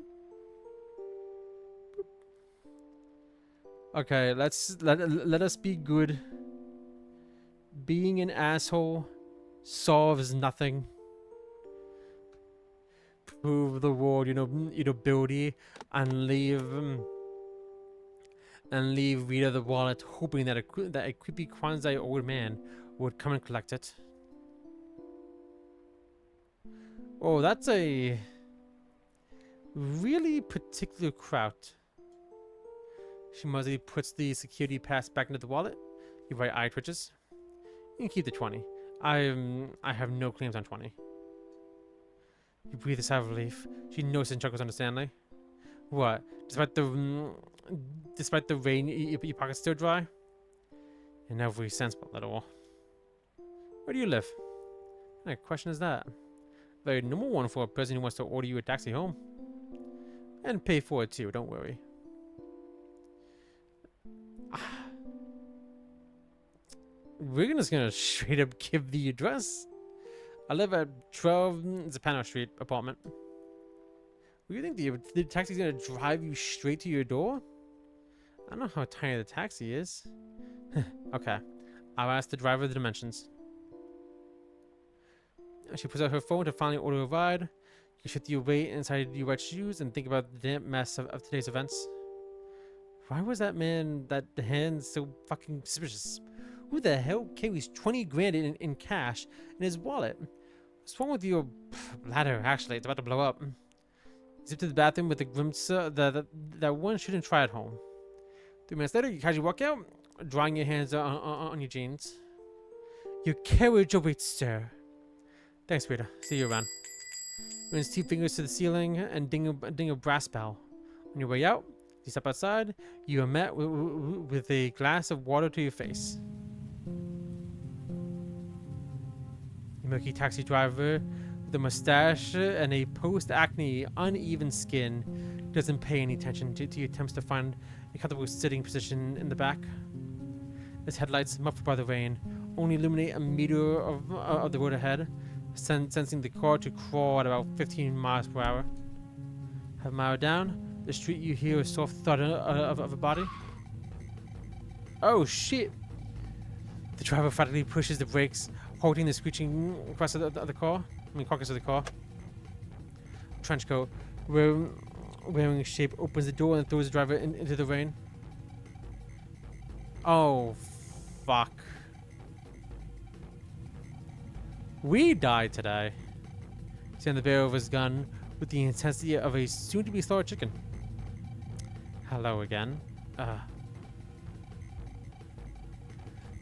Okay, let us be good. Being an asshole solves nothing. Prove the world, your ability, and leave Rita the wallet, hoping that a creepy quasi old man would come and collect it. Oh, that's a really particular crowd. She mostly puts the security pass back into the wallet. Your right eye twitches. You can keep the 20. I have no claims on 20. You breathe a sigh of relief. She notices and chuckles understandingly. What? Despite the rain, your pocket's still dry? In every sense but little. Where do you live? What kind of question is that? Very normal one for a person who wants to order you a taxi home. And pay for it too, don't worry. We're just gonna straight up give the address. I live at 12 Zappano Street apartment. What do you think? The taxi's gonna drive you straight to your door? I don't know how tiny the taxi is. Okay. I'll ask the driver the dimensions. She puts out her phone to finally order a ride. You shift your weight inside your wet shoes and think about the damp mess of today's events. Why was that man, that hand, so fucking suspicious? Who the hell carries 20 grand in cash in his wallet? What's wrong with your bladder? Actually, it's about to blow up. Zip to the bathroom with the glimpse that one shouldn't try at home. 3 minutes later, you casually walk out, drying your hands on your jeans. Your carriage awaits, sir. Thanks, Rita. See you around. Runs 2 fingers to the ceiling and ding a brass bell. On your way out, you step outside. You are met with a glass of water to your face. The milky taxi driver with a mustache and a post-acne uneven skin doesn't pay any attention to your attempts to find a comfortable sitting position in the back. His headlights, muffled by the rain, only illuminate a meter of the road ahead, sensing the car to crawl at about 15 miles per hour. Half a mile down the street, you hear a soft thud of a body. Oh shit! The driver frantically pushes the brakes, holding the screeching carcass of the car. Carcass of the car. Trench coat, wearing a shape, opens the door and throws the driver into the rain. Oh, fuck. We died today. He's on the barrel of his gun with the intensity of a soon-to-be slaughtered chicken. Hello again.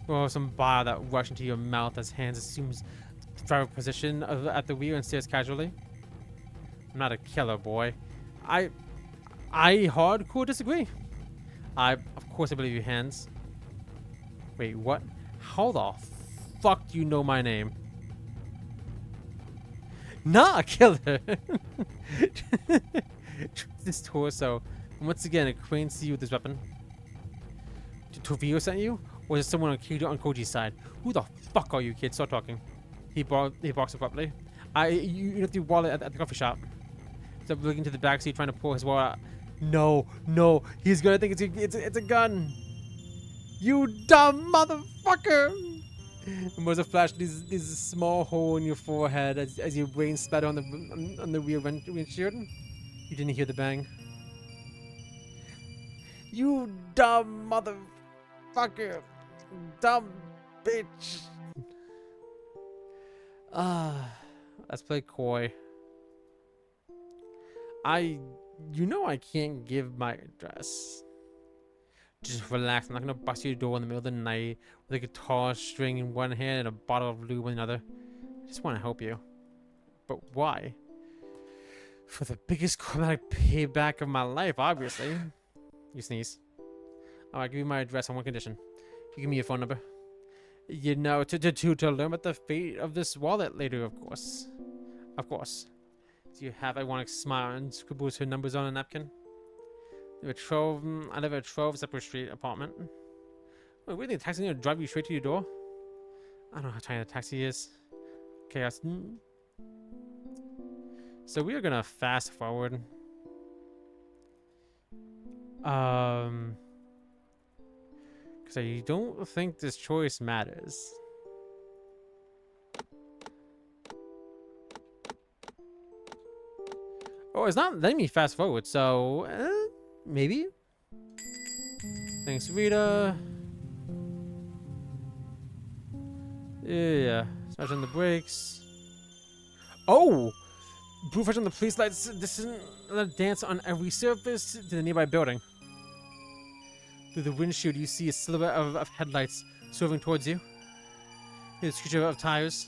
Or some bile that rush into your mouth as hands assumes the driver position at the wheel and stares casually. I'm not a killer, boy. I hardcore disagree. Of course I believe your hands. Wait, what? How the fuck do you know my name? Not a killer. This torso. And once again, it cranes to you with his weapon. Did Tovio send you? Or is it someone on Koji's side? Who the fuck are you, kid? Start talking. He barks abruptly. You left your wallet at the coffee shop. He's up looking to the backseat, trying to pull his wallet out. No. He's gonna think it's a gun. You dumb motherfucker! And there's a flash. There's a small hole in your forehead as your brain splatter on the rear windshield. You didn't hear the bang. You dumb motherfucker! Dumb bitch! Let's play coy. You know I can't give my address. Just relax. I'm not gonna bust your door in the middle of the night with a guitar string in one hand and a bottle of lube in another. I just want to help you. But why? For the biggest traumatic payback of my life, obviously. You sneeze. I'll give you my address on one condition. You give me your phone number. You know, to learn about the fate of this wallet later, of course. Of course. Do you have ironic smile and scribbles her numbers on a napkin? I live at 12 Separate Street apartment. Wait, really? The taxi's gonna drive you straight to your door? I don't know how tiny the taxi is. Chaos. So we are gonna fast forward. Because I don't think this choice matters. Oh, it's not letting me fast forward, so maybe. Thanks, Rita. Yeah, smash on the brakes. Oh, blue flash on the police lights. This isn't a dance on every surface to the nearby building. Through the windshield, you see a silhouette of headlights swerving towards you. You hear the screech of tires.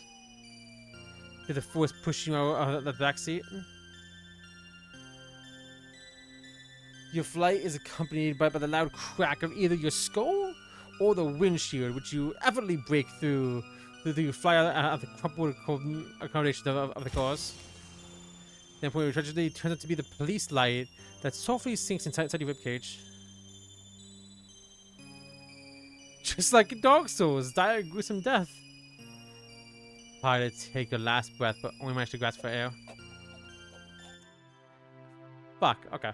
You hear the force pushing you out of the back seat. Your flight is accompanied by the loud crack of either your skull or the windshield, which you effortlessly break through. You fly out of the crumpled accommodation of the cars. Then, for your tragedy, it turns out to be the police light that softly sinks inside your ribcage. Just like in Dark Souls, die a gruesome death. Try to take your last breath, but only manage to grasp for air. Fuck, okay.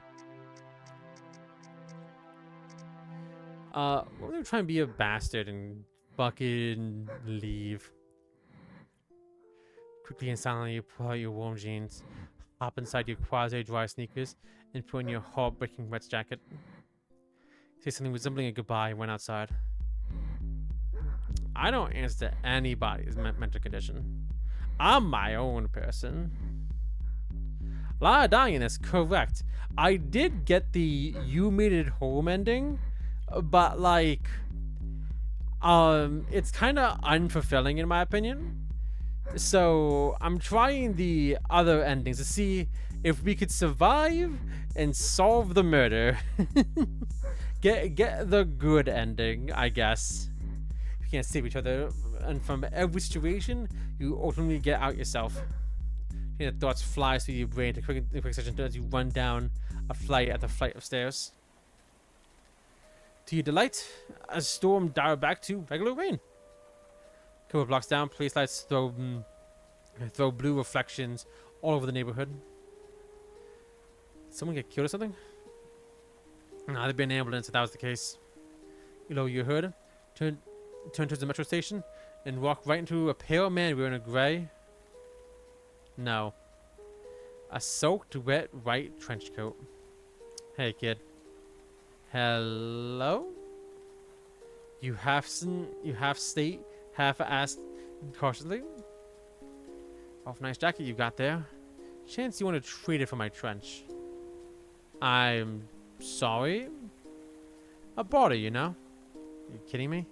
We're gonna try and be a bastard and fucking leave. Quickly and silently pull out your warm jeans, hop inside your quasi-dry sneakers, and put on your heartbreaking wet jacket. Say something resembling a goodbye and went outside. I don't answer to anybody's mental condition. I'm my own person. Lying is correct. I did get the "you made it home" ending, but like, it's kind of unfulfilling in my opinion. So I'm trying the other endings to see if we could survive and solve the murder. get the good ending, I guess. You can't save each other, and from every situation, you ultimately get out yourself. Your thoughts fly through your brain to quick succession as you run down a flight of stairs. To your delight, a storm dialed back to regular rain. A couple blocks down, police lights throw blue reflections all over the neighborhood. Did someone get killed or something? Nah, there'd be an ambulance if that was the case. You know your hood, turn towards the metro station, and walk right into a pale man wearing a gray. No. A soaked, wet, white trench coat. Hey, kid. Hello? You half state, half asked cautiously. Awful nice jacket you got there. Chance you want to trade it for my trench. I'm sorry. I bought it, you know. You kidding me?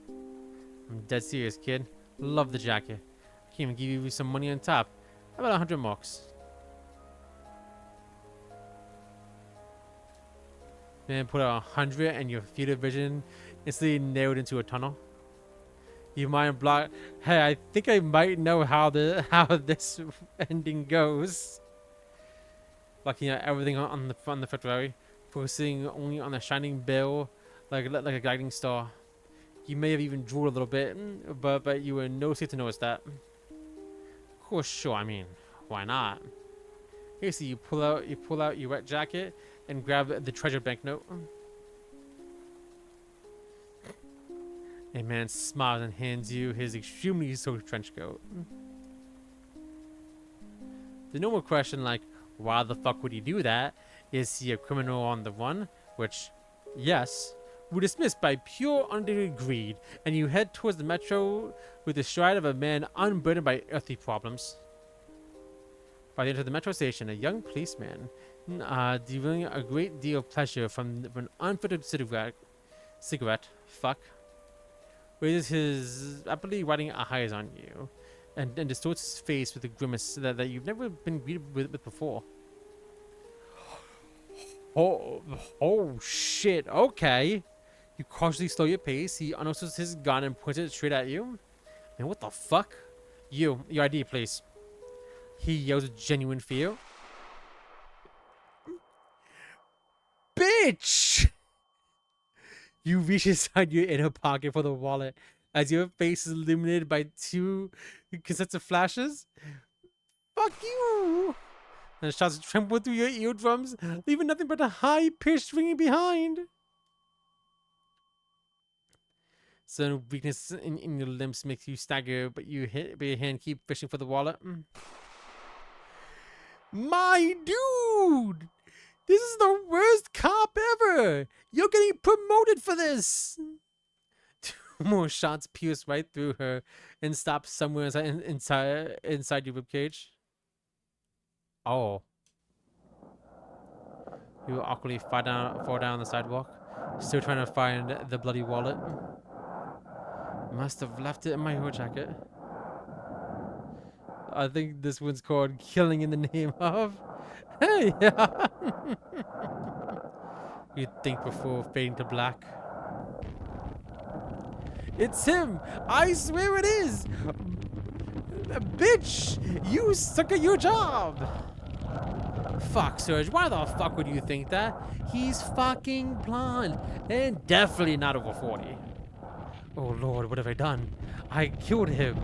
I'm dead serious, kid. Love the jacket. I can even give you some money on top. How about 100 marks? Man put out 100 and your field of vision instantly narrowed into a tunnel. You mind block? Hey, I think I might know how this ending goes. Looking at everything on the February, focusing only on the shining bill, like a guiding star. You may have even drooled a little bit, but you were in no state to notice that. Of course, sure. I mean, why not? Here, see, you pull out your wet jacket and grab the treasure banknote. A man smiles and hands you his extremely soaked trench coat. The normal question, like, why the fuck would he do that? Is he a criminal on the run? Which, yes, we dismiss by pure undivided greed, and you head towards the metro with the stride of a man unburdened by earthly problems. By the end of the metro station, a young policeman, deriving a great deal of pleasure from an unfiltered cigarette, raises his rapidly riding eyes on you, and distorts his face with a grimace that you've never been greeted with before. Oh shit! Okay. You cautiously slow your pace. He unholsters his gun and points it straight at you. Man, what the fuck? Your ID, please. He yells with genuine fear. Bitch! You reach inside your inner pocket for the wallet as your face is illuminated by two consecutive flashes. Fuck you! And shots tremble through your eardrums, leaving nothing but a high-pitched ringing behind. Sudden weakness in your limbs makes you stagger, but your hand keep fishing for the wallet. My dude! This is the worst cop ever! You're getting promoted for this! Two more shots pierce right through her and stop somewhere inside your ribcage. Oh. You awkwardly fall down on the sidewalk, still trying to find the bloody wallet. Must have left it in my hood jacket. I think this one's called Killing in the Name of. Hey! You think before fading to black. It's him! I swear it is! Bitch! You suck at your job! Fuck, Serge, why the fuck would you think that? He's fucking blonde and definitely not over 40. Oh lord, what have I done? I killed him.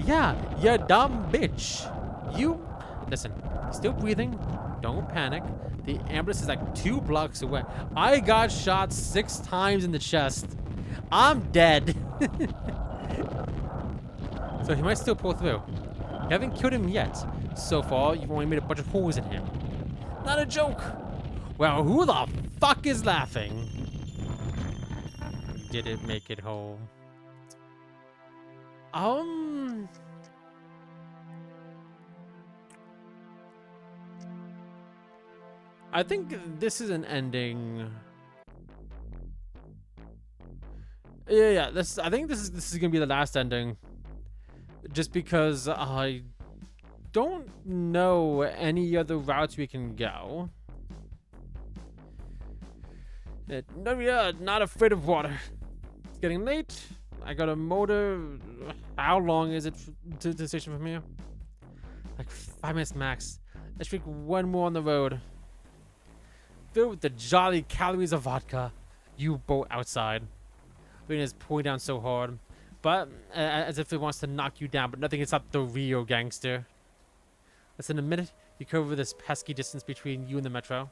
Yeah, you dumb bitch. You... Listen, he's still breathing. Don't panic. The ambulance is like 2 blocks away. I got shot 6 times in the chest. I'm dead. So he might still pull through. You haven't killed him yet. So far, you've only made a bunch of holes in him. Not a joke. Well, who the fuck is laughing? You didn't make it home. I think this is an ending. Yeah. I think this is gonna be the last ending. Just because I don't know any other routes we can go. No, yeah, not afraid of water. It's getting late. I got a motor. How long is it to the station from here? Like 5 minutes max. Let's drink one more on the road. Filled with the jolly calories of vodka. U-boat outside. Rain is pouring down so hard. But as if it wants to knock you down, but nothing can stop the real gangster. Less than a minute, you cover this pesky distance between you and the metro.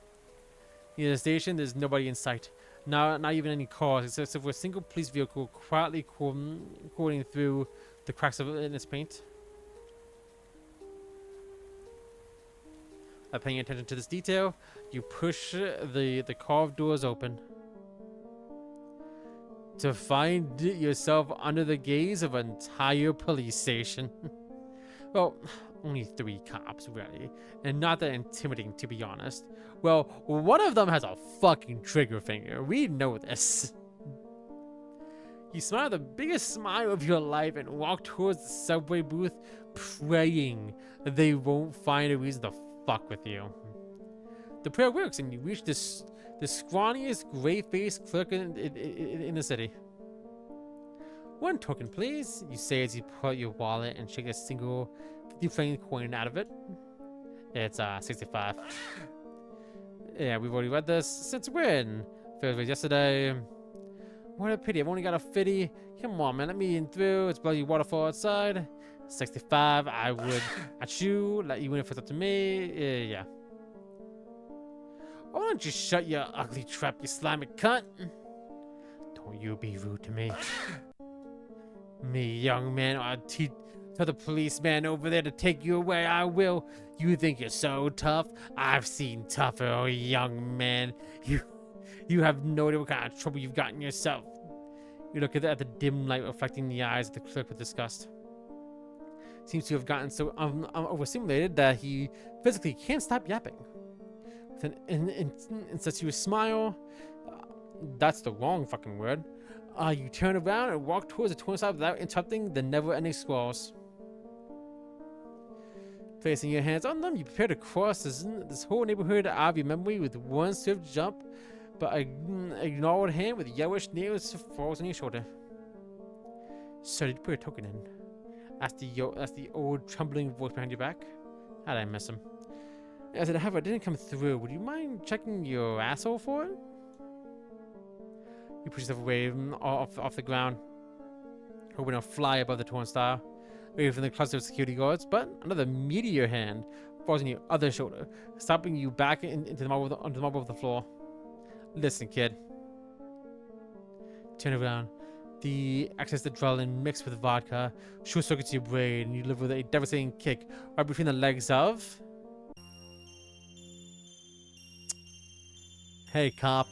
Near the station, there's nobody in sight. Not even any cars, except for a single police vehicle quietly crawling through the cracks in its paint. By paying attention to this detail, you push the carved doors open. To find yourself under the gaze of an entire police station. Well, only 3 cops, really. And not that intimidating, to be honest. Well, one of them has a fucking trigger finger. We know this. You smile the biggest smile of your life and walk towards the subway booth, praying they won't find a reason to fuck with you. The prayer works, and you reach the scrawniest, gray-faced clerk in the city. "1 token, please," you say as you pull out your wallet and shake a single 50 coin out of it. It's 65. Yeah, we've already read this. Since when? Failed yesterday. What a pity, I've only got a 50. Come on, man, let me in through. It's bloody waterfall outside. 65, I would at you, let you in if it's up to me. Yeah. Why don't you shut your ugly trap, you slimy cunt? Don't you be rude to me. Me, young man, I'll tell the policeman over there to take you away. I will. You think you're so tough? I've seen tougher, oh, young man. You have no idea what kind of trouble you've gotten yourself. You look at the dim light reflecting the eyes of the clerk with disgust. Seems to have gotten so overstimulated that he physically can't stop yapping. With an incestuous smile, that's the wrong fucking word. You turn around and walk towards the torn side without interrupting the never-ending squalls. Placing your hands on them, you prepare to cross this whole neighborhood out of your memory with one swift jump, but a gnarled hand with yellowish nails falls on your shoulder. So did you put a token in? That's the old trembling voice behind your back. How'd I miss him? As it didn't come through. Would you mind checking your asshole for it? You push yourself away off the ground, hoping to fly above the turnstile, away from the cluster of security guards. But another meteor hand falls on your other shoulder, stopping you back into the marble of the floor. Listen, kid. Turn around. The excess adrenaline mixed with vodka short circuits your brain, and you live with a devastating kick right between the legs of. Hey, cop.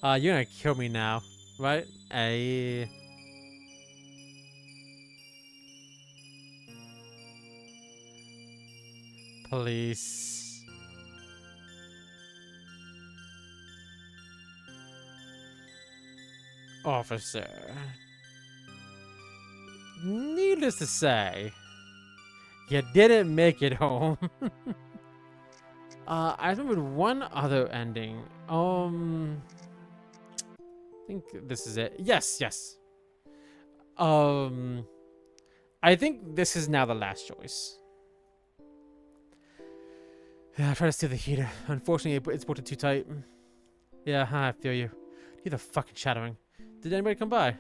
You're gonna kill me now, right? Hey. Police. Officer. Needless to say, you didn't make it home. I remembered one other ending. I think this is it. Yes. I think this is now the last choice. Yeah, I tried to steal the heater. Unfortunately, it's bolted too tight. Yeah, I feel you. You're the fucking shadowing. Did anybody come by?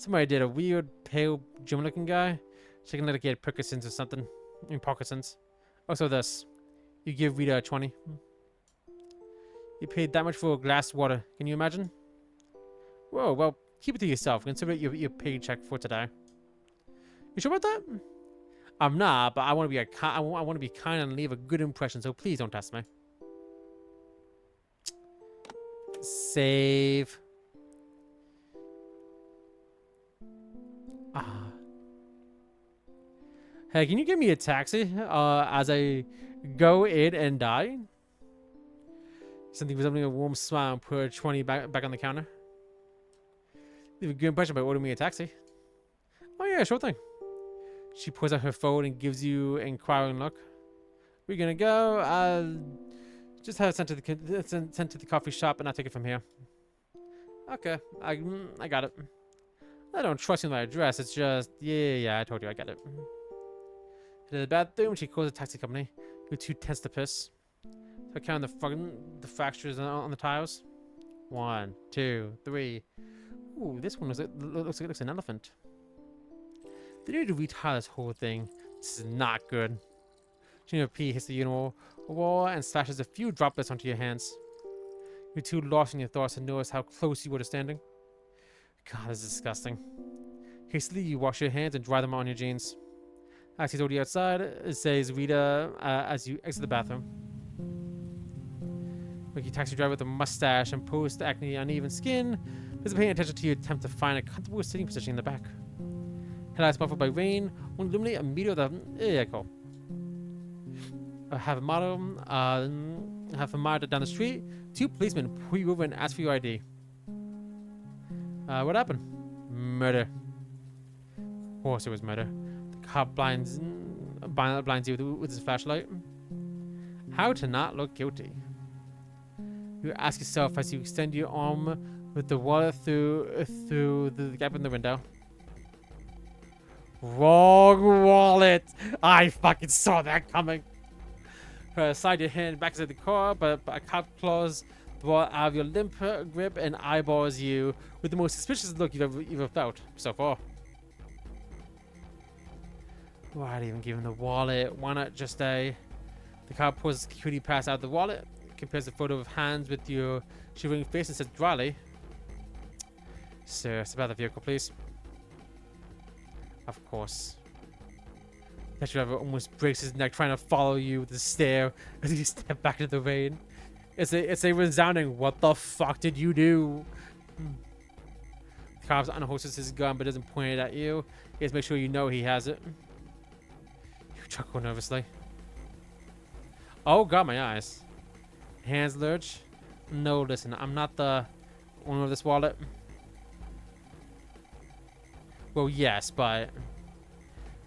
Somebody did a weird, pale, German-looking guy. Shaking like he had Parkinson's or something. I mean, Parkinson's. Also this. You give Rita a 20. You paid that much for a glass of water. Can you imagine? Whoa, well, keep it to yourself. Consider it your paycheck for today. You sure about that? I'm not, but I want to be I want to be kind and leave a good impression, so please don't test me. Save. Hey, can you give me a taxi as I go in and die? Something resembling a warm smile and put 20 back on the counter. Leave a good impression by ordering me a taxi. Oh yeah, sure thing. She pulls out her phone and gives you an inquiring look. We're gonna go. Just have it sent to the coffee shop and I'll take it from here. Okay, I got it. I don't trust you in my address. It's just yeah. I told you I got it. To the bathroom, she calls the taxi company. You're too tense to piss. So count the fractures on the tiles. 1, 2, 3. Ooh, this one looks like it looks an elephant. They need to retile this whole thing. This is not good. Junior P hits the urinal wall and splashes a few droplets onto your hands. You're too lost in your thoughts to notice how close you were to standing. God, this is disgusting. Hastily, you wash your hands and dry them on your jeans. Taxi's already outside. It says Rita as you exit the bathroom. Rookie taxi driver with a mustache and post-acne uneven skin isn't paying attention to your attempt to find a comfortable sitting position in the back. Headlights muffled by rain will illuminate a meteor of the vehicle. Have a mile down the street. 2 policemen pull you over and ask for your ID. What happened? Murder. Of course it was murder. The cop blinds you with his flashlight. How to not look guilty? You ask yourself as you extend your arm with the wallet through the gap in the window. Wrong wallet! I fucking saw that coming. Slide your hand back inside the car, but a cop claws the wallet out of your limp grip and eyeballs you with the most suspicious look you've ever felt so far. Why'd even give him the wallet? Why not just The cop pulls a security pass out of the wallet, compares the photo of hands with your shivering face and says dryly, "Sir, step out of the vehicle, please." Of course. That driver almost breaks his neck trying to follow you with a stare as you step back into the rain. It's a resounding, "What the fuck did you do?" The cop unholsters his gun but doesn't point it at you. He has to make sure you know he has it. You chuckle nervously. Oh god, my eyes. Hands lurch. No, listen, I'm not the owner of this wallet. Well, yes, but...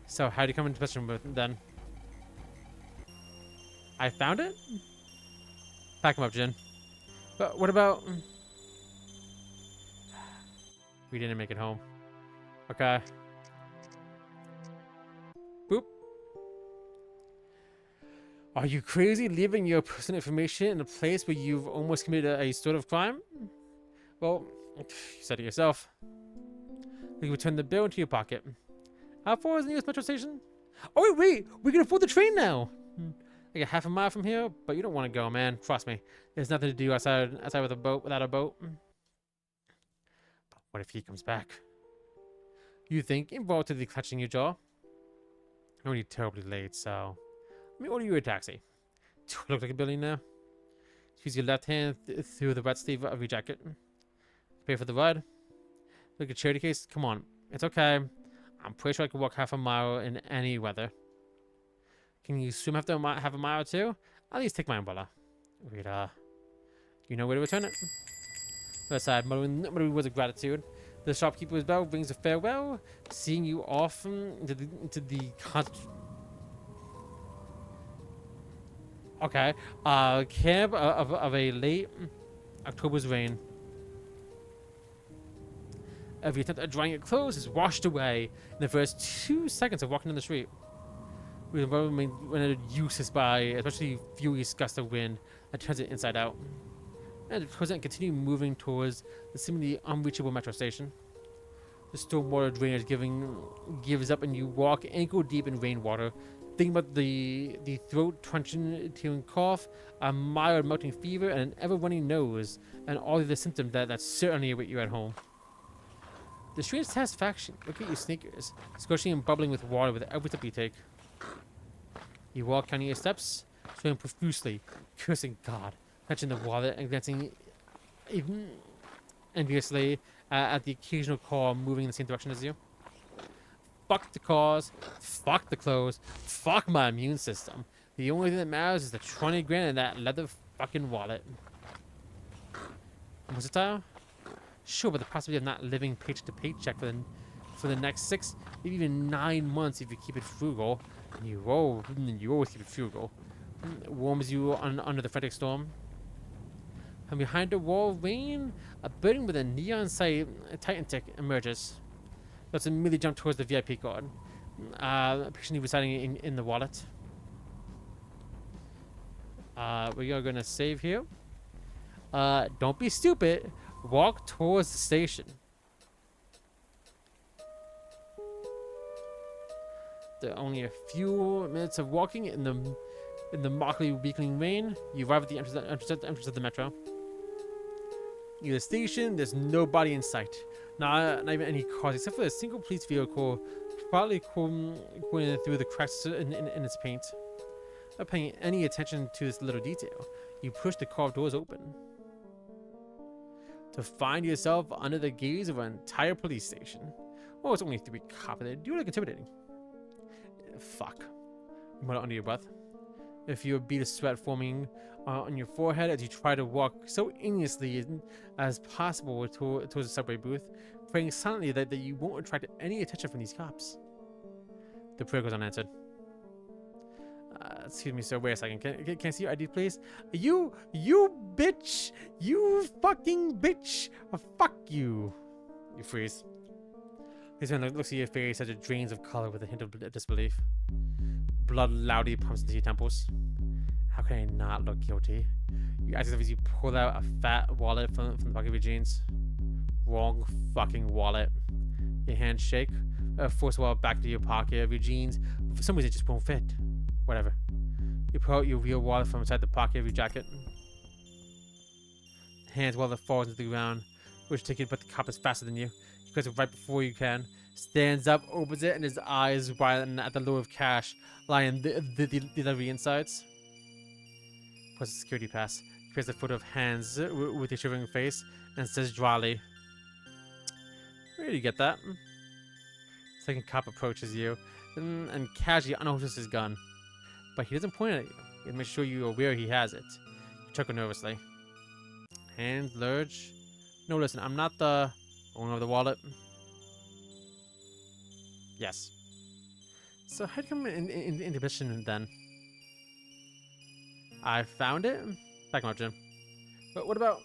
So, how do you come into possession with it then? I found it? Pack him up, Jin. But what about... We didn't make it home. Okay. Boop. Are you crazy leaving your personal information in a place where you've almost committed a sort of crime? Well, you said it yourself. You return the bill into your pocket. How far is the nearest metro station? Oh, wait! We can afford the train now! Like a half a mile from here, but you don't want to go, man. Trust me. There's nothing to do outside with a boat, without a boat. But what if he comes back? You think involuntarily clutching your jaw? You're already terribly late, so... Let me order you a taxi. Do I look like a billionaire? Use your left hand through the red sleeve of your jacket. Pay for the ride. Look at charity case. Come on. It's okay. I'm pretty sure I can walk half a mile in any weather. Can you swim after half a mile or two? At least take my umbrella. Rita. You know where to return it? Other side, muttering words of gratitude. The shopkeeper's bell rings a farewell, seeing you off into the okay. Camp of a late October's rain. Every attempt at drying your clothes is washed away in the first 2 seconds of walking down the street. With the environment rendered useless by especially furious gust of wind that turns it inside out. And the president continue moving towards the seemingly unreachable metro station. The stormwater drainage gives up and you walk ankle deep in rainwater. Think about the throat crunching cough, a mild melting fever, and an ever-running nose, and all of the symptoms that certainly await you at home. The strange satisfaction. Look at your sneakers, squishing and bubbling with water with every step you take. You walk counting your steps, sweating profusely, cursing God, touching the wallet and glancing even enviously at the occasional car moving in the same direction as you. Fuck the cars, fuck the clothes, fuck my immune system. The only thing that matters is the 20 grand in that leather fucking wallet. Versatile? Sure, but the possibility of not living paycheck to paycheck for the next 6, maybe even 9 months if you keep it frugal. And you always keep it frugal. Warms you under the frantic storm. From behind the wall of rain, a building with a neon sight Titan tick emerges. Let's immediately jump towards the VIP card. Patiently residing in the wallet. We are gonna save here. Don't be stupid. Walk towards the station. There are only a few minutes of walking in the markedly weakening rain. You arrive at the entrance of the metro. Near the station, there's nobody in sight. Not even any cars, except for a single police vehicle, probably going through the cracks in its paint. Not paying any attention to this little detail, you push the car doors open. To find yourself under the gaze of an entire police station. Well, it's only 3 cops there. You look intimidating. Fuck. You mutter under your breath. If you bead of sweat forming on your forehead as you try to walk so aimlessly as possible towards the subway booth, praying silently that you won't attract any attention from these cops. The prayer goes unanswered. Excuse me, sir. Wait a second. Can I see your ID, please? You bitch! You fucking bitch! Fuck you! You freeze. This man looks at your face as it drains of color with a hint of disbelief. Blood loudly pumps into your temples. How can I not look guilty? You ask as you pull out a fat wallet from the pocket of your jeans. Wrong fucking wallet. Your hands shake. Force a wallet back into your pocket of your jeans. For some reason, it just won't fit. Whatever. You pull out your real wallet from inside the pocket of your jacket. Hands wallet falls into the ground, which take it, but the cop is faster than you. He grabs it right before you can. Stands up, opens it, and his eyes widen at the load of cash lying the insides. Plus the security pass. He creates a photo of hands with your shivering face and says dryly, "Where did you get that?" Second cop approaches you and casually unholsters his gun. But he doesn't point at you. He makes sure you are aware he has it. You chuckle nervously. Hands lurch. No, listen, I'm not the owner of the wallet. Yes. So how'd you come into mission then? I found it. Back in my gym. But what about...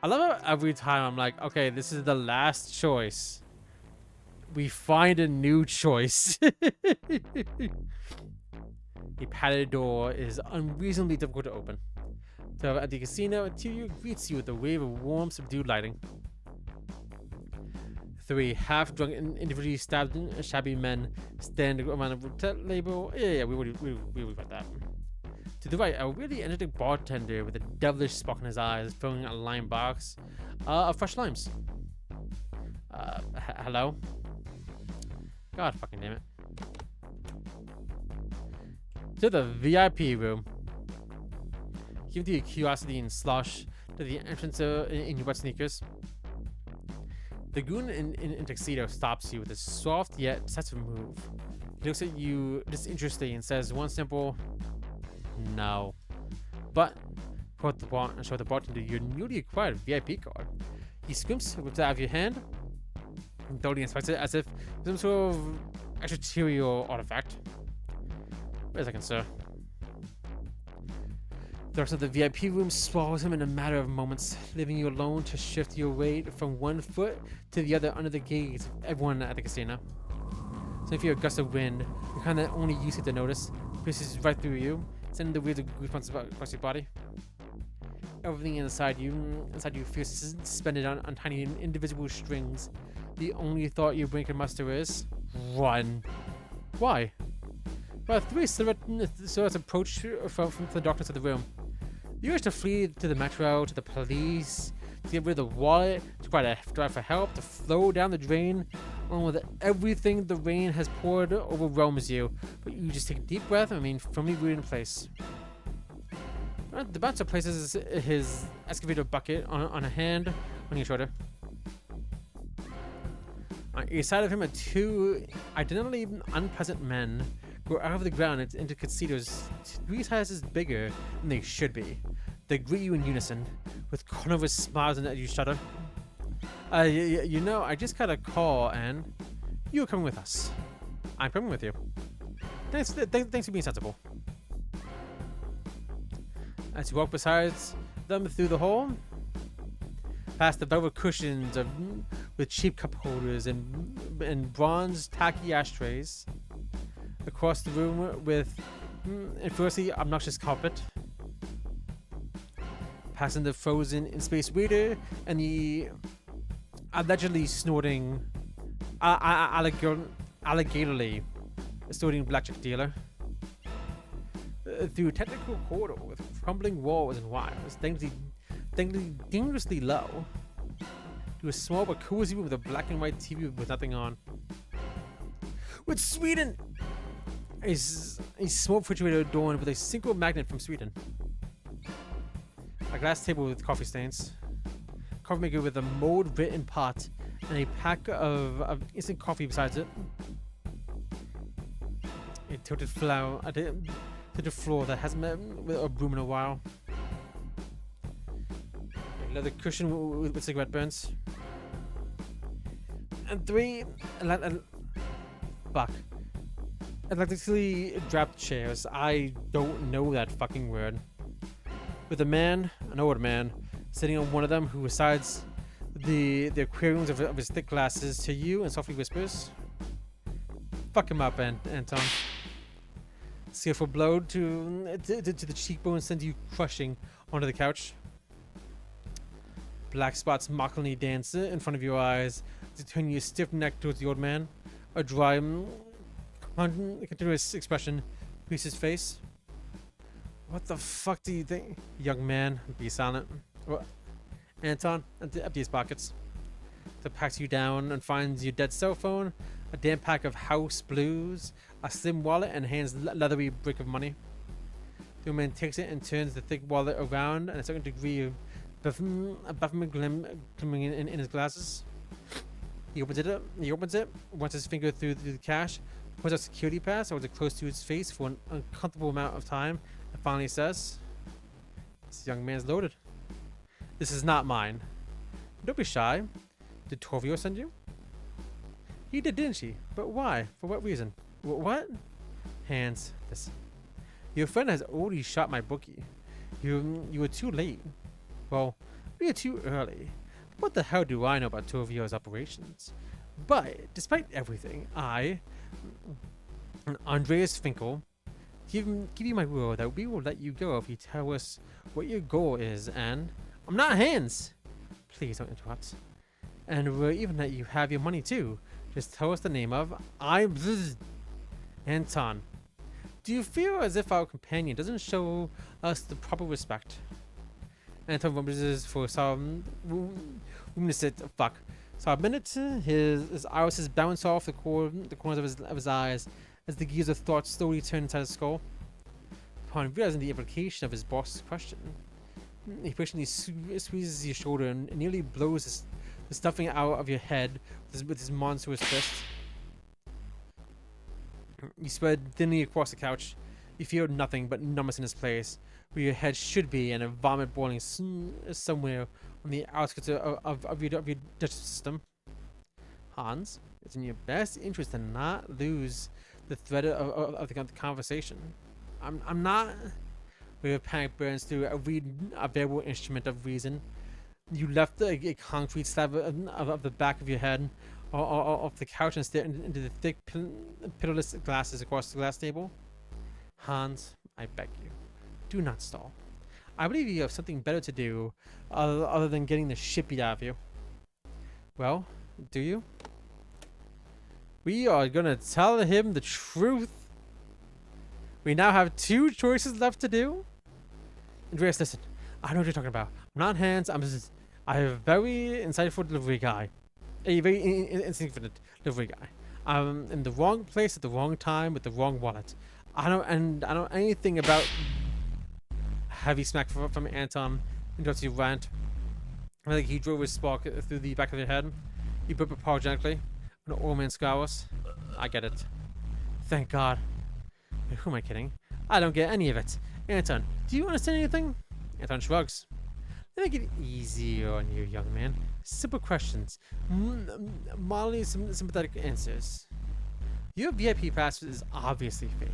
I love how every time I'm like, okay, this is the last choice. We find a new choice. The padded door is unreasonably difficult to open. So at the casino, interior greets you with a wave of warm, subdued lighting. 3 half-drunk, individually stabbed, shabby men stand around a roulette label. Yeah, we got that. To the right, a really energetic bartender with a devilish spark in his eyes, filling a lime box of fresh limes. Hello? God fucking damn it. To the VIP room. Give to your curiosity and slosh to the entrance in your wet sneakers. The goon in tuxedo stops you with a soft yet decisive move. He looks at you disinterestedly and says one simple no. But show the bartender your newly acquired VIP card. He scrimps, whips it out of your hand, and thoroughly inspects it as if some sort of extraterrestrial artifact. Wait a second, sir. The rest of the VIP room swallows him in a matter of moments, leaving you alone to shift your weight from one foot to the other under the gaze of everyone at the casino. So if you're a gust of wind, the kind that only you seem to notice, pierces right through you, sending the weird goosebumps across your body. Everything inside you feels suspended on tiny indivisible strings. The only thought your brain can muster is run. Why? Well, three silhouettes approach from the darkness of the room. The urge to flee to the metro, to the police, to get rid of the wallet, to drive for help, to flow down the drain, along with everything the rain has poured overwhelms you. But you just take a deep breath and remain firmly rooted in place. The bouncer places his excavator bucket on a hand on your shoulder. On each side of him are two identically unpleasant men grow out of the ground into casitos 3 sizes bigger than they should be. They greet you in unison, with carnivorous smiles and you shudder. You know, I just got a call and you're coming with us. I'm coming with you. Thanks for being sensible. As you walk beside them through the hall, past the velvet cushions with cheap cup holders and bronze tacky ashtrays, across the room with infamously obnoxious carpet, passing the frozen in space waiter and the allegedly snorting, alligatorly snorting blackjack dealer. Through a technical corridor with crumbling walls and wires, dangerously low, to a small but cozy room with a black and white TV with nothing on. With Sweden! A small refrigerator adorned with a single magnet from Sweden. A glass table with coffee stains. Coffee maker with a mold-written pot and a pack of instant coffee besides it. A tilted flower. To the floor that hasn't met with a broom in a while. A leather cushion with cigarette burns. And 3 electrically draped chairs. I don't know that fucking word. With a man, an old man, sitting on one of them who recites the aquariums of his thick glasses to you and softly whispers, "Fuck him up, Anton." Skillful blow to the cheekbone sends you crushing onto the couch. Black spots mockingly dance in front of your eyes to turn your stiff neck towards the old man. A dry, continuous expression greets his face. What the fuck do you think? Young man, be silent. What? Anton, empty his pockets. That packs you down and finds your dead cell phone, a damn pack of house blues, a slim wallet, and hands leathery brick of money. The man takes it and turns the thick wallet around, and a certain degree of befuddlement glimmering in his glasses. He opens it, runs his finger through the cash, pulls out security pass, holds it close to his face for an uncomfortable amount of time, and finally says, "This young man's loaded. This is not mine. Don't be shy. Did Torvio send you?" "He did, didn't she? But why? For what reason?" What? Hands. Listen. Your friend has already shot my bookie. You were too late. Well, we are too early. What the hell do I know about Torvio's operations? But, despite everything, I, Andreas Finkel, give you my word that we will let you go if you tell us what your goal is, and... I'm not Hans! Please don't interrupt. And we'll even let you have your money too. Just tell us the name of... Anton. Do you feel as if our companion doesn't show us the proper respect? Anton rumbles for some... Fuck. So a minute, his irises bounce off the corners of his eyes as the gears of thought slowly turn inside his skull. Upon realizing the implication of his boss's question, he patiently squeezes your shoulder and nearly blows the stuffing out of your head with his monstrous fist. You spread thinly across the couch. You feel nothing but numbness in its place, where your head should be, and a vomit boiling somewhere on the outskirts of your digestive system. Hans, it's in your best interest to not lose the thread of the conversation. I'm not... Where panic burns through every available instrument of reason. You left a concrete slab of the back of your head off the couch and stared into the thick, pitiless glasses across the glass table. Hans, I beg you, do not stall. I believe you have something better to do other than getting the shit beat out of you. Well, do you? We are gonna tell him the truth. We now have 2 choices left to do. Andreas, listen. I know what you're talking about. I'm not hands. I'm a very insightful delivery guy. A very insignificant delivery guy. I'm in the wrong place at the wrong time with the wrong wallet. I don't know anything about heavy smack from Anton interrupts you rant. I think he drove his spark through the back of your head. You burp apologetically. An old man scours. I get it. Thank God. Who am I kidding? I don't get any of it. Anton, do you understand anything? Anton shrugs. Let me make it easier on you, young man. Simple questions. Mildly sympathetic answers. Your VIP pass is obviously fake.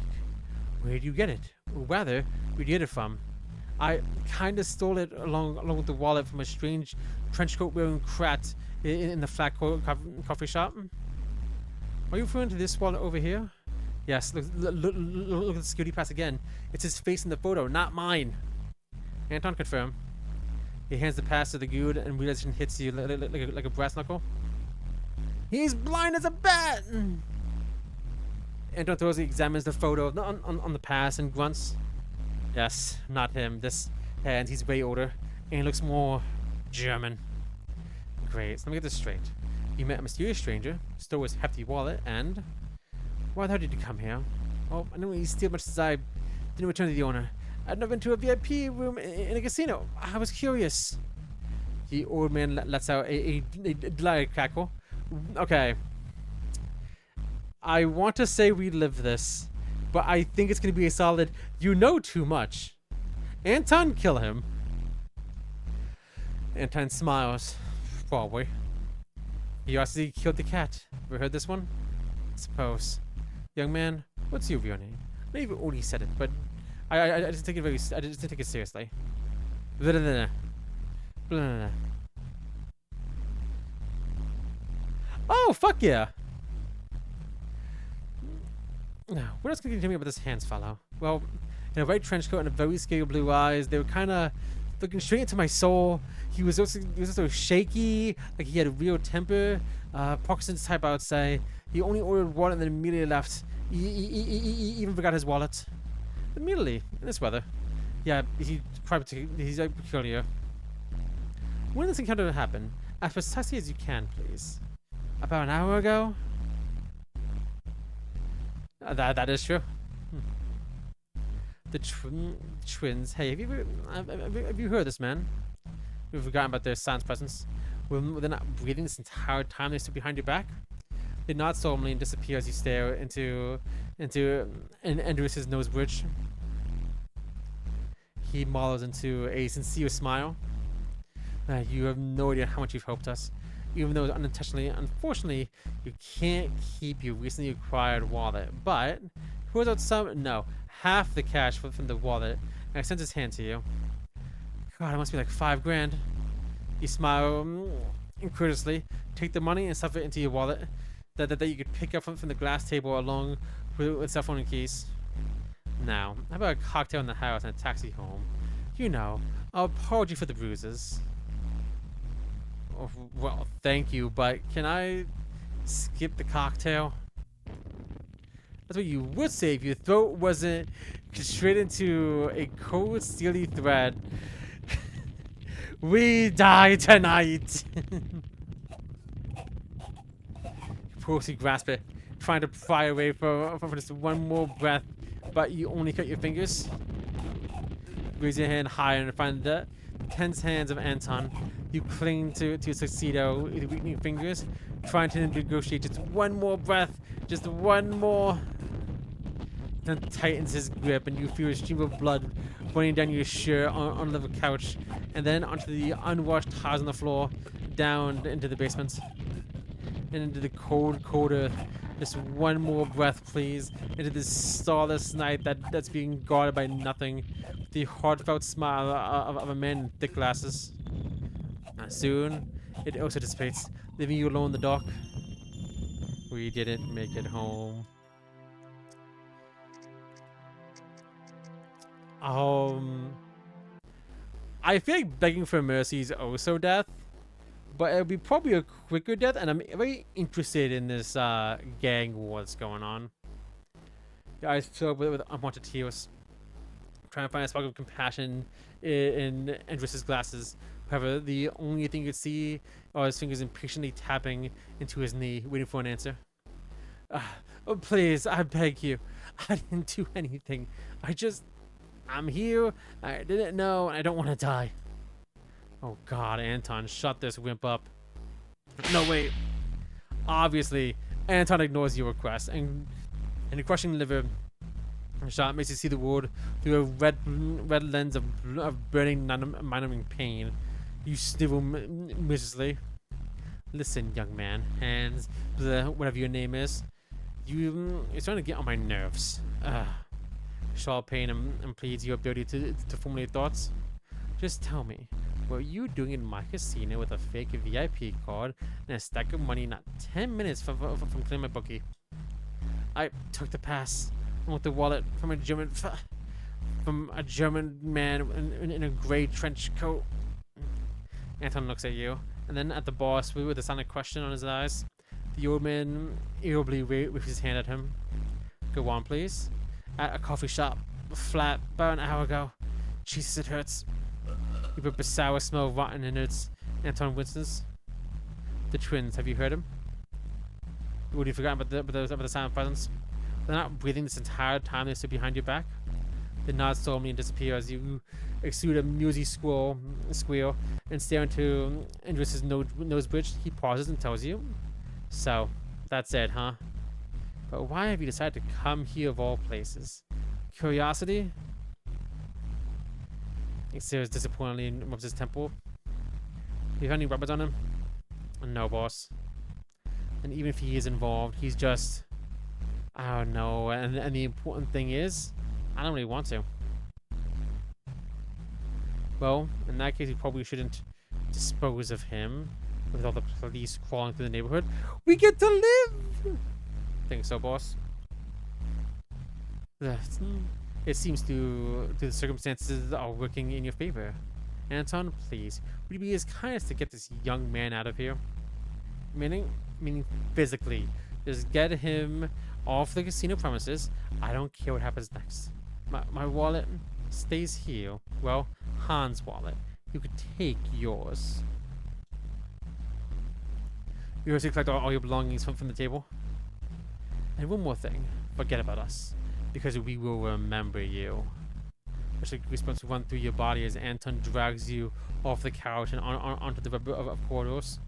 Where did you get it? Or rather, where did you get it from? I kinda stole it along with the wallet from a strange trenchcoat wearing crat in the flat coffee shop. Are you referring to this wallet over here? Yes, look at the security pass again. It's his face in the photo, not mine. Anton confirm. He hands the pass to the dude and realization hits you like a brass knuckle. He's blind as a bat! Anton thoroughly examines the photo on the pass and grunts. Yes, not him. This hand, he's way older, and he looks more German. Great, so let me get this straight. You met a mysterious stranger, stole his hefty wallet, and... Why the hell did you come here? Oh, I didn't really steal much as I didn't return to the owner. I'd never been to a VIP room in a casino. I was curious. The old man lets out a delighted cackle. Okay. I want to say we live this, but I think it's going to be a solid, you know too much. Anton, kill him. Anton smiles. Probably. You also killed the cat. Ever heard this one? I suppose. Young man, what's your real name? I know you've already said it, but I just take it I just take it seriously. Blah, blah, blah. Blah, blah, blah. Oh, fuck yeah! Now, what else can you tell me about this Hans fellow? Well, in a white trench coat and a very scary blue eyes, they were kind of looking straight into my soul. He was also shaky, like he had a real temper. Parkinson's type, I would say. He only ordered water and then immediately left. He even forgot his wallet. Immediately, in this weather. Yeah, he's peculiar. When did this encounter happen? As precisely as you can, please. About an hour ago? That is true. The twins. Hey, have you heard this, man? We've forgotten about their son's presence. They're not breathing this entire time they stood behind your back. They nod solemnly and disappear as you stare into Andreas' nose bridge. He mollows into a sincere smile. You have no idea how much you've helped us. Even though unintentionally, unfortunately, you can't keep your recently acquired wallet. But, who out some? No, half the cash from the wallet. And extends his hand to you. God, it must be like $5 grand. You smile incredulously, take the money and stuff it into your wallet that you could pick up from the glass table along with cell phone and keys. Now, how about a cocktail in the house and a taxi home? You know, I'll apology for the bruises. Oh, well, thank you, but can I skip the cocktail? That's what you would say if your throat wasn't straight into a cold, steely thread. We die tonight! You grasp it, trying to pry away for just one more breath, but you only cut your fingers. Raise your hand higher and find the tense hands of Anton. You cling to your tuxedo with your weakening fingers, trying to negotiate just one more breath, just one more. Then tightens his grip, and you feel a stream of blood running down your shirt on the couch, and then onto the unwashed tiles on the floor, down into the basement, and into the cold earth. Just one more breath, please, into this starless night that's being guarded by nothing. With the heartfelt smile of a man in thick glasses. Soon, it also dissipates, leaving you alone in the dark. We didn't make it home. I feel like begging for mercy is also death, but it'll be probably a quicker death, and I'm very interested in this gang war that's going on. The eyes filled with unwanted tears, trying to find a spark of compassion in Andrus's glasses. However, the only thing you could see are his fingers impatiently tapping into his knee, waiting for an answer. Oh, please, I beg you. I didn't do anything. I'm here. I didn't know, and I don't want to die. Oh God, Anton, shut this wimp up. No, wait. Obviously, Anton ignores your request, and the crushing liver shot makes you see the world through a red lens of burning, numbing pain. You snivel miserably. Listen, young man, Hans, whatever your name is, it's starting to get on my nerves. Sharp pain impedes your ability to formulate thoughts. Just tell me, what were you doing in my casino with a fake VIP card and a stack of money not 10 minutes from clearing my bookie? I took the pass with the wallet from a German man in a gray trench coat. Anton looks at you, and then at the boss with a silent question on his eyes. The old man irritably waves his hand at him. Go on, please. At a coffee shop, flat, about an hour ago. Jesus, it hurts. You put the sour smell of rotten innards. Anton Winston's. The twins, have you heard him? Would you forgotten about the silent presence? They're not breathing this entire time they stood behind your back. They nod solemnly and disappear as you exude a musy squeal and stare into Andrus's nose bridge. He pauses and tells you, so, that's it, huh? But why have you decided to come here of all places? Curiosity? He stares disappointedly and rubs his temple. Do you have any rubbers on him? No, boss. And even if he is involved, he's just... I don't know. And the important thing is, I don't really want to. Well, in that case, we probably shouldn't dispose of him with all the police crawling through the neighborhood. We get to live! Think so, boss? It seems to the circumstances are working in your favor. Anton, please, would you be as kind as to get this young man out of here? Meaning physically. Just get him off the casino premises. I don't care what happens next. My wallet stays here. Well, Hans' wallet. You could take yours. You have to collect all your belongings from the table. And one more thing. Forget about us. Because we will remember you. Especially goosebumps run through your body as Anton drags you off the couch and onto the web of corridors.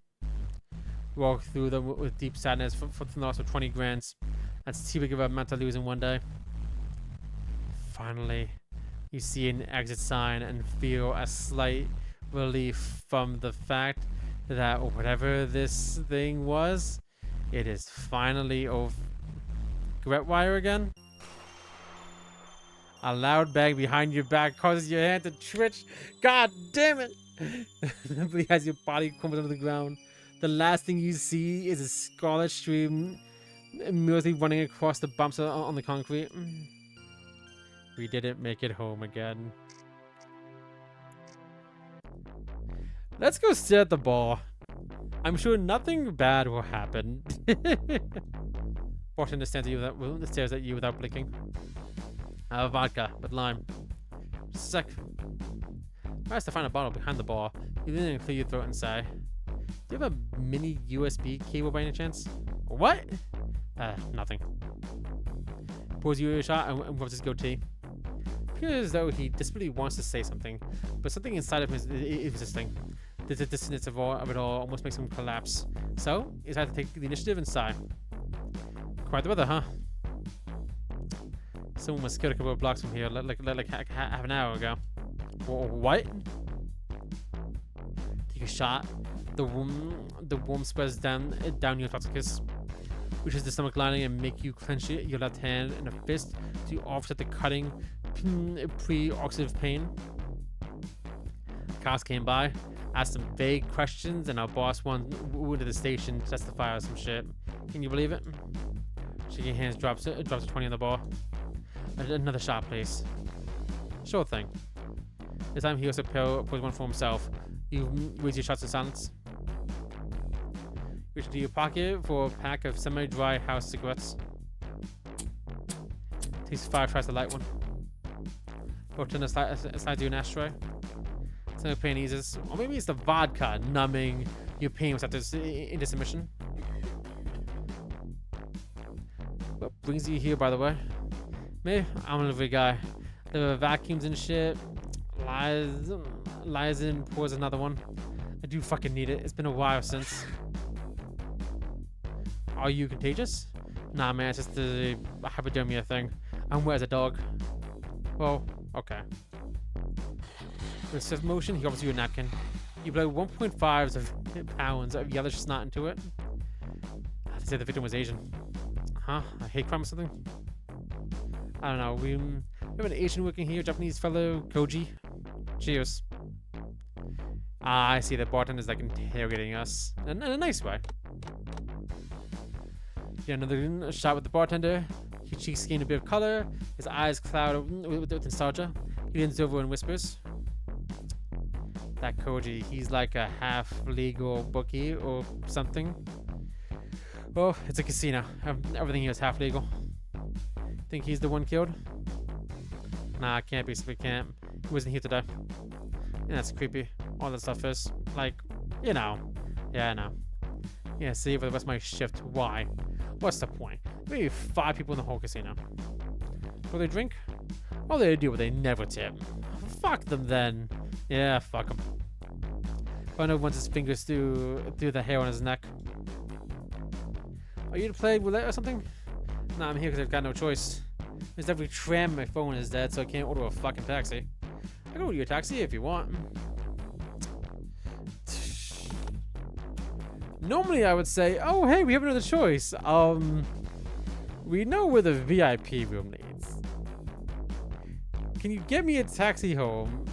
You walk through them with deep sadness for the loss of 20 grand. That's too big of a amount to lose in one day. Finally, you see an exit sign and feel a slight relief from the fact that whatever this thing was, it is finally over. Gretwire again? A loud bang behind your back causes your hand to twitch. God damn it! As your body crumbles under the ground, the last thing you see is a scarlet stream merely running across the bumps on the concrete. We didn't make it home again. Let's go sit at the bar. I'm sure nothing bad will happen. Bartender stares at you without blinking. Vodka with lime. Just a sec. Tries to find a bottle behind the bar. You then clear your throat and sigh. Do you have a mini USB cable by any chance? What? Nothing. Pours you a shot and rubs his goatee. Appears as though he desperately wants to say something, but something inside of him is resisting. The dissonance of it all almost makes him collapse. So, he decided to take the initiative and sigh. Quite the weather, huh? Someone was killed a couple of blocks from here, like half an hour ago. What? Take a shot. The warm spreads down your esophagus, which is the stomach lining, and make you clench your left hand in a fist to offset the cutting pre-oxidative pain. Cops came by, asked some vague questions, and our boss went to the station to testify on some shit. Can you believe it? Shaking hands, drops a 20 on the bar. Another shot, please. Sure thing. This time he also pulls one for himself. You raise your shots in silence. Reach into your pocket for a pack of semi-dry house cigarettes. Takes 5 tries to light one. Put in slide to an ashtray. So pain eases. Or maybe it's the vodka numbing your pain after into submission. What brings you here, by the way? Me? I'm a delivery guy. The vacuums and shit. Lies in, pours another one. I do fucking need it. It's been a while since. Are you contagious? Nah, man, it's just the hypodermia thing. I'm wet as a dog. Well, okay. With swift motion, he offers you a napkin. You blow 1.5 pounds of yellowish snot into it. I have to say the victim was Asian. Huh? A hate crime or something? I don't know. We have an Asian working here, Japanese fellow, Koji. Cheers. Ah, I see. The bartender's like interrogating us in a nice way. Yeah, another shot with the bartender. His cheeks gain a bit of color. His eyes cloud with nostalgia. He leans over and whispers. That Koji, he's like a half-legal bookie or something. Oh, it's a casino. Everything here is half-legal. Think he's the one killed? Nah, can't be. We can't. He wasn't here today. Yeah, that's creepy. All that stuff is. Like, you know. Yeah, I know. Yeah, see, for the rest of my shift. Why? What's the point? Maybe 5 people in the whole casino. Will they drink? All they do, but they never tip. Fuck them then. Yeah, fuck them. Find runs his fingers through the hair on his neck. Are you to play roulette or something? Nah, I'm here because I've got no choice. There's every tram my phone is dead, so I can't order a fucking taxi. I can order you a taxi if you want. Normally I would say, oh hey, we have another choice. We know where the VIP room leads. Can you get me a taxi home?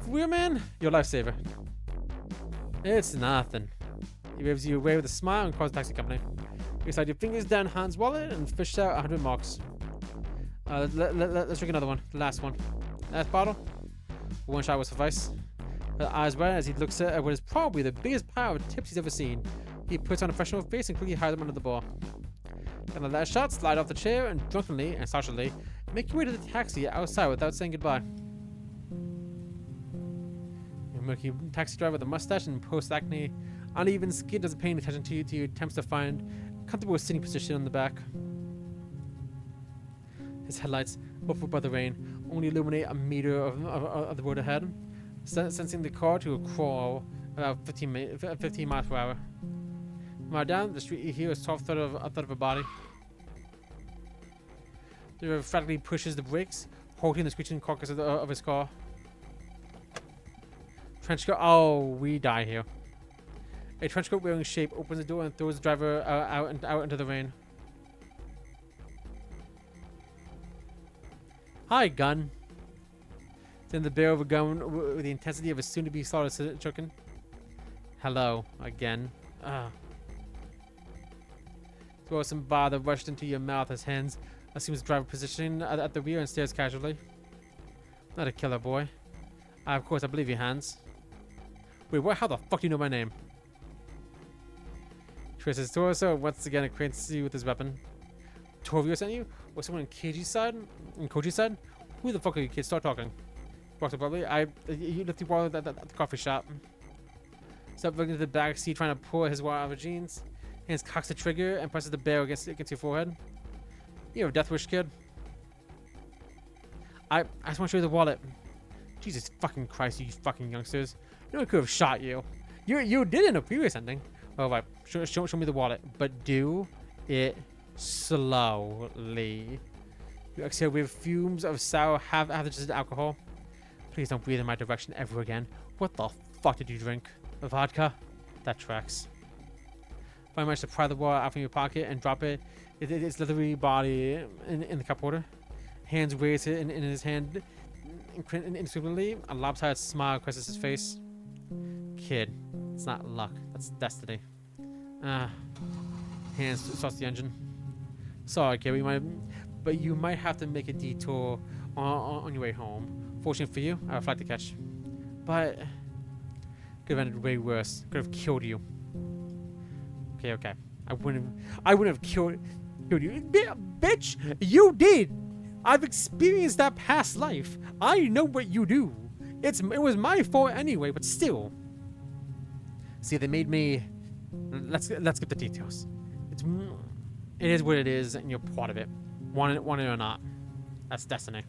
Weird man, your lifesaver. It's nothing. He waves you away with a smile and calls the taxi company. You slide your fingers down Hans' wallet and fish out 100 marks. Let's drink another one. The last one. Last bottle. One shot will suffice. His eyes wide as he looks at what is probably the biggest pile of tips he's ever seen. He puts on a professional face and quickly hides them under the bar. And the last shot, slide off the chair and drunkenly and socially make your way to the taxi outside without saying goodbye. A murky taxi driver with a mustache and post-acne uneven skin doesn't pay any attention to you till you attempts to find a comfortable sitting position on the back. His headlights, muffled by the rain, only illuminate a meter of the road ahead, sensing the car to a crawl about 15 miles per hour. From down the street, you hear a soft thud of a body. The driver frantically pushes the brakes, holding the screeching carcass of his car. Trenchcoat. Oh, we die here. A trenchcoat wearing shape opens the door and throws the driver out into the rain. Hi, gun. Then the barrel of a gun with the intensity of a soon-to-be slaughter choking. Hello, again. Throw some bother rushed into your mouth as Hans assumes driver position at the rear and stares casually. Not a killer, boy. Of course, I believe you, Hans. Wait, what? How the fuck do you know my name? Twists his torso and once again acquaints you with his weapon. Torvio sent you? Or someone in Koji's side? Who the fuck are you kids? Start talking. Walks abruptly. You left the wallet at the coffee shop. Stop looking at the back seat trying to pull his wallet out of his jeans. Hands cocks the trigger and presses the barrel against your forehead. You have a death wish, kid. I just want to show you the wallet. Jesus fucking Christ, you fucking youngsters. No one could have shot you. You did in a previous ending. Alright, show me the wallet. But do it slowly. You exhale with fumes of sour half-digested alcohol. Please don't breathe in my direction ever again. What the fuck did you drink? Vodka? That tracks. Finally managed to pry the wallet out from your pocket and drop it. Its leathery body in the cup holder. Hands raised in his hand. Inscrutably, a lopsided smile crosses his face. Kid, it's not luck. That's destiny. Hands starts the engine. Sorry, kid, but you might have to make a detour on your way home. Fortunate for you, I have a flight to catch. But could have ended way worse. Could have killed you. Okay. I wouldn't have killed you. Bitch, you did! I've experienced that past life. I know what you do. It was my fault anyway, but still. See, they made me. Let's get the details. It is what it is, and you're part of it. Want it or not. That's destiny.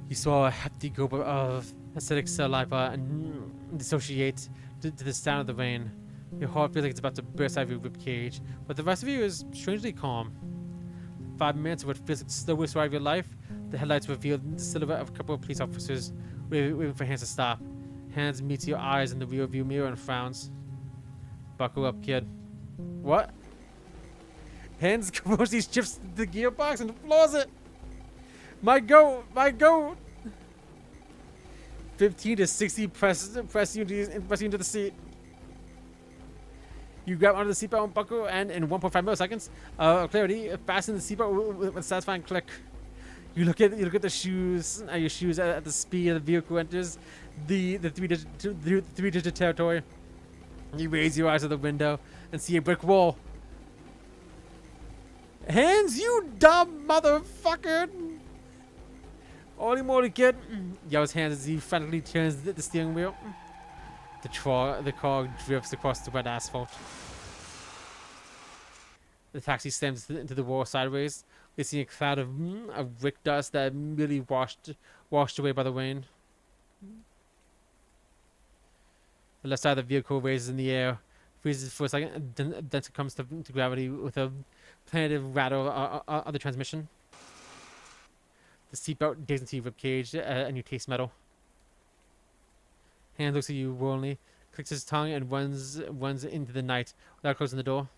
You saw a hefty gulp of acidic saliva and dissociate to the sound of the rain. Your heart feels like it's about to burst out of your ribcage, but the rest of you is strangely calm. 5 minutes of what feels like the slowest ride of your life, the headlights reveal the silhouette of a couple of police officers waiting for Hans to stop. Hans meets your eyes in the rearview mirror and frowns. Buckle up, kid. What? Hans completely shifts the gearbox and floors it. My goat! 15 to 60 press you into the seat. You grab onto the seatbelt and buckle, and in 1.5 milliseconds of clarity, fasten the seatbelt with a satisfying click. You look at the shoes, your shoes at the speed the vehicle enters the three-digit territory. You raise your eyes to the window and see a brick wall. Hans, you dumb motherfucker! Holy moly, kid! Yells Hans as he frantically turns the steering wheel. The car drifts across the wet asphalt. The taxi slams into the wall sideways. They see a cloud of brick dust that merely washed away by the rain. The left side of the vehicle raises in the air, freezes for a second, then succumbs to gravity with a plaintive rattle of the transmission. The seatbelt digs into your ribcage and you taste metal. Hans looks at you warningly, clicks his tongue, and runs into the night without closing the door.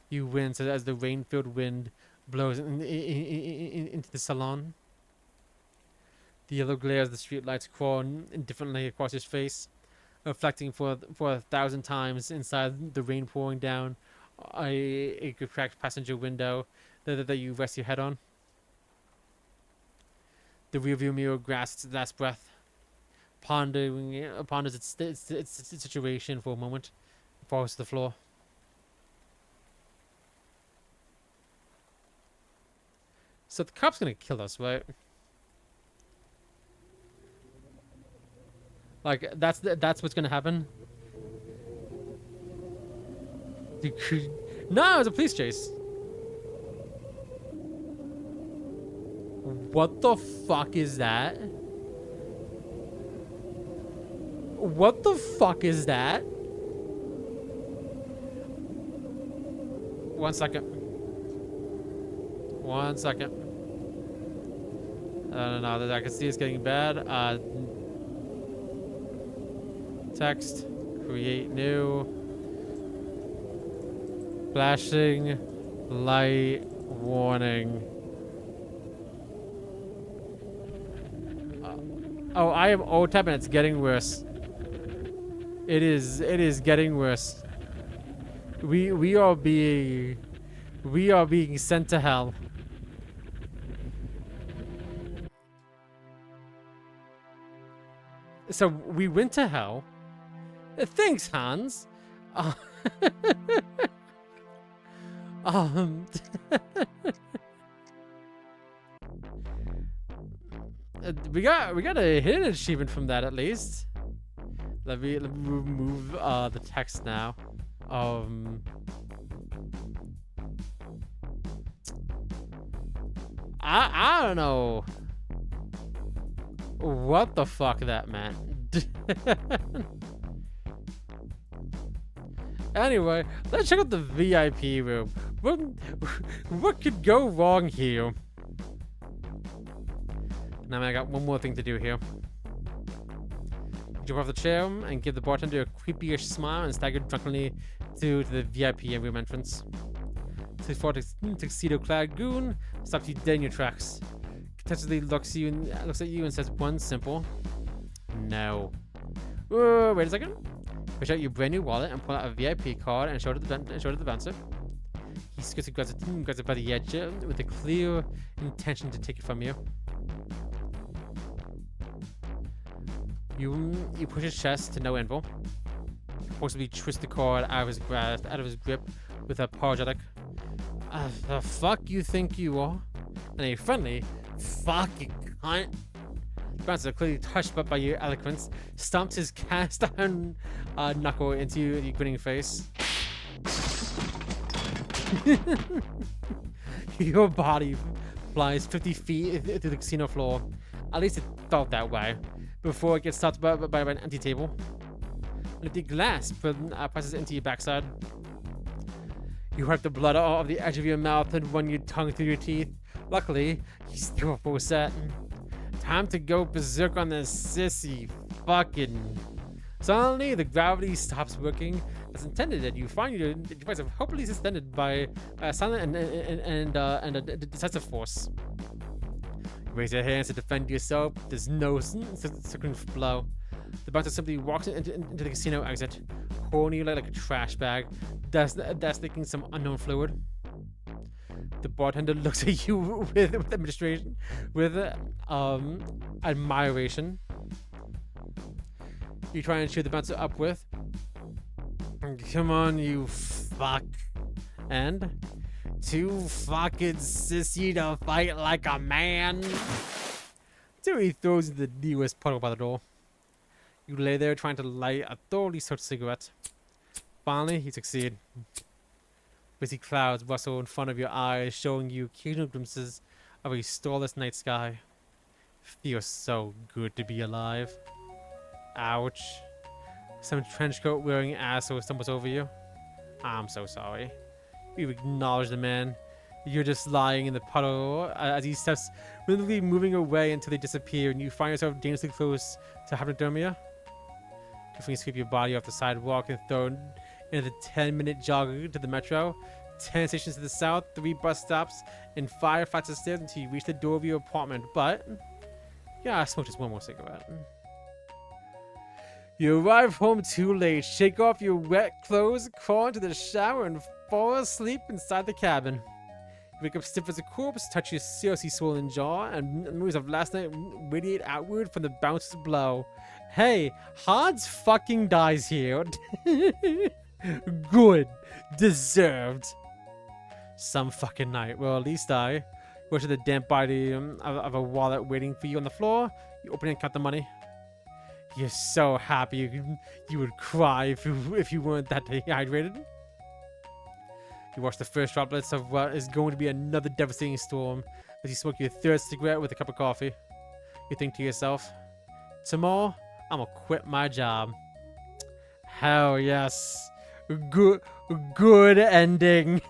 You wince as the rain-filled wind blows into the salon. The yellow glares of the streetlights crawl indifferently across his face, reflecting for 1,000 times inside the rain pouring down a cracked passenger window that you rest your head on. The rearview mirror grasps its last breath, ponders its situation for a moment, and falls to the floor. So the cop's gonna kill us, right? Like that's what's gonna happen. No, it was a police chase. What the fuck is that? What the fuck is that? 1 second. 1 second. No, I can see it's getting bad. Text. Create new. Flashing light warning. Oh, I am OTAP and it's getting worse. It is getting worse. We are being sent to hell. So we went to hell. Thanks, Hans. We got a hidden achievement from that at least. Let me remove the text now. I don't know what the fuck that meant. Anyway, let's check out the VIP room. What could go wrong here? Now I got one more thing to do here. Jump off the chair and give the bartender a creepy-ish smile and stagger drunkenly to the VIP room entrance. 6'4" tuxedo-clad goon stops you dead in your tracks. Contestedly looks at you and says one simple no. Wait a second. Push out your brand new wallet and pull out a VIP card and show it to the bouncer. He skirts and grabs it by the edge with a clear intention to take it from you. You push his chest to no anvil. Forcibly twist the cord out of his grasp, out of his grip with a apologetic. The fuck you think you are? And a friendly, fuck you cunt. Bouncer, clearly touched by your eloquence, stomps his cast iron knuckle into your grinning face. Your body flies 50 feet through the casino floor. At least it felt that way. Before it gets stopped by an empty table. An empty glass presses into your backside. You wipe the blood off the edge of your mouth and run your tongue through your teeth. Luckily, you still have full set. Time to go berserk on this sissy fucking. Suddenly, the gravity stops working as intended, and you find your device hopefully suspended by a silent and a decisive force. You raise your hands to defend yourself. There's no circumference blow. The bouncer simply walks into the casino exit, holding you like a trash bag, that's leaking some unknown fluid. The bartender looks at you with admiration, with admiration. You try and cheer the bouncer up with, "Come on, you fuck," and "Too fucking sissy to fight like a man." So he throws the newest puddle by the door. You lay there trying to light a thoroughly soaked cigarette. Finally, you succeed. Busy clouds rustle in front of your eyes, showing you occasional glimpses of a starless night sky. Feels so good to be alive. Ouch. Some trenchcoat wearing asshole stumbles over you. I'm so sorry. You acknowledge the man. You're just lying in the puddle as he steps, rhythmically moving away until they disappear, and you find yourself dangerously close to hypothermia. Your fingers sweep your body off the sidewalk and thrown into the 10-minute jog to the metro. 10 stations to the south, 3 bus stops, and 5 flights of stairs until you reach the door of your apartment. But yeah, I smoked just one more cigarette. You arrive home too late, shake off your wet clothes, crawl into the shower, and fall asleep inside the cabin. You wake up stiff as a corpse, touch your seriously swollen jaw, and memories of last night radiate outward from the bouncer's blow. Hey, Hans fucking dies here. Good. Deserved. Some fucking night. Well, at least I go to the damp body of a wallet waiting for you on the floor. You open it and count the money. You're so happy you would cry if you weren't that dehydrated. You watch the first droplets of what is going to be another devastating storm as you smoke your third cigarette with a cup of coffee. You think to yourself, tomorrow I'm gonna quit my job. Hell yes. Good ending.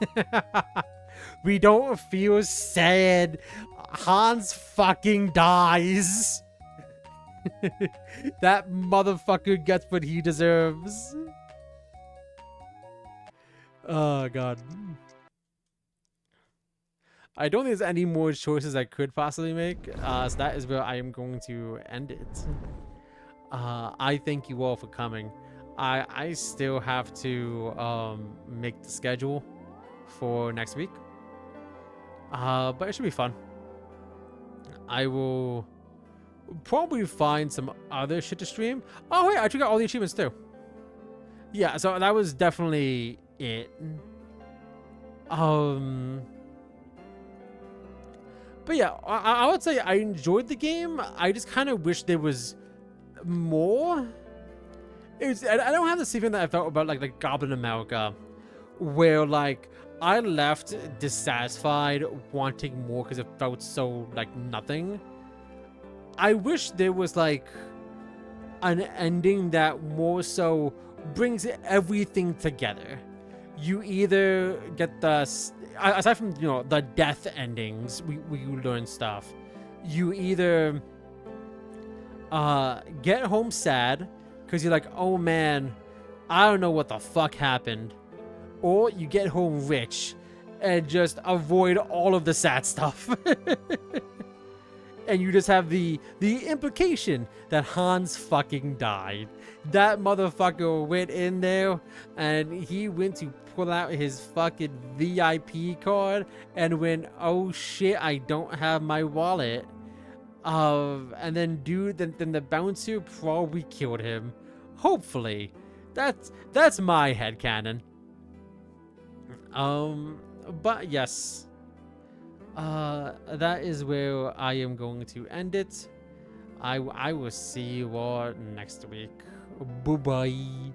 We don't feel sad. Hans fucking dies. That motherfucker gets what he deserves. Oh god. I don't think there's any more choices I could possibly make, so that is where I am going to end it. I thank you all for coming. I still have to make the schedule for next week, but it should be fun. I will probably find some other shit to stream. Oh wait, I took out all the achievements too. Yeah, so that was definitely it. But yeah, I would say I enjoyed the game. I just kind of wish there was more. I don't have the same feeling that I felt about like Goblin America, where like I left dissatisfied, wanting more because it felt so like nothing. I wish there was like an ending that more so brings everything together. You either get the, aside from, you know, the death endings, we learn stuff. You either get home sad because you're like, oh man, I don't know what the fuck happened. Or you get home rich and just avoid all of the sad stuff. and you just have the implication that Hans fucking died. That motherfucker went in there and he went to pull out his fucking VIP card and went, oh shit, I don't have my wallet. And then then the bouncer probably killed him. Hopefully. That's my headcanon. But yes. That is where I am going to end it. I will see you all next week. Bye-bye.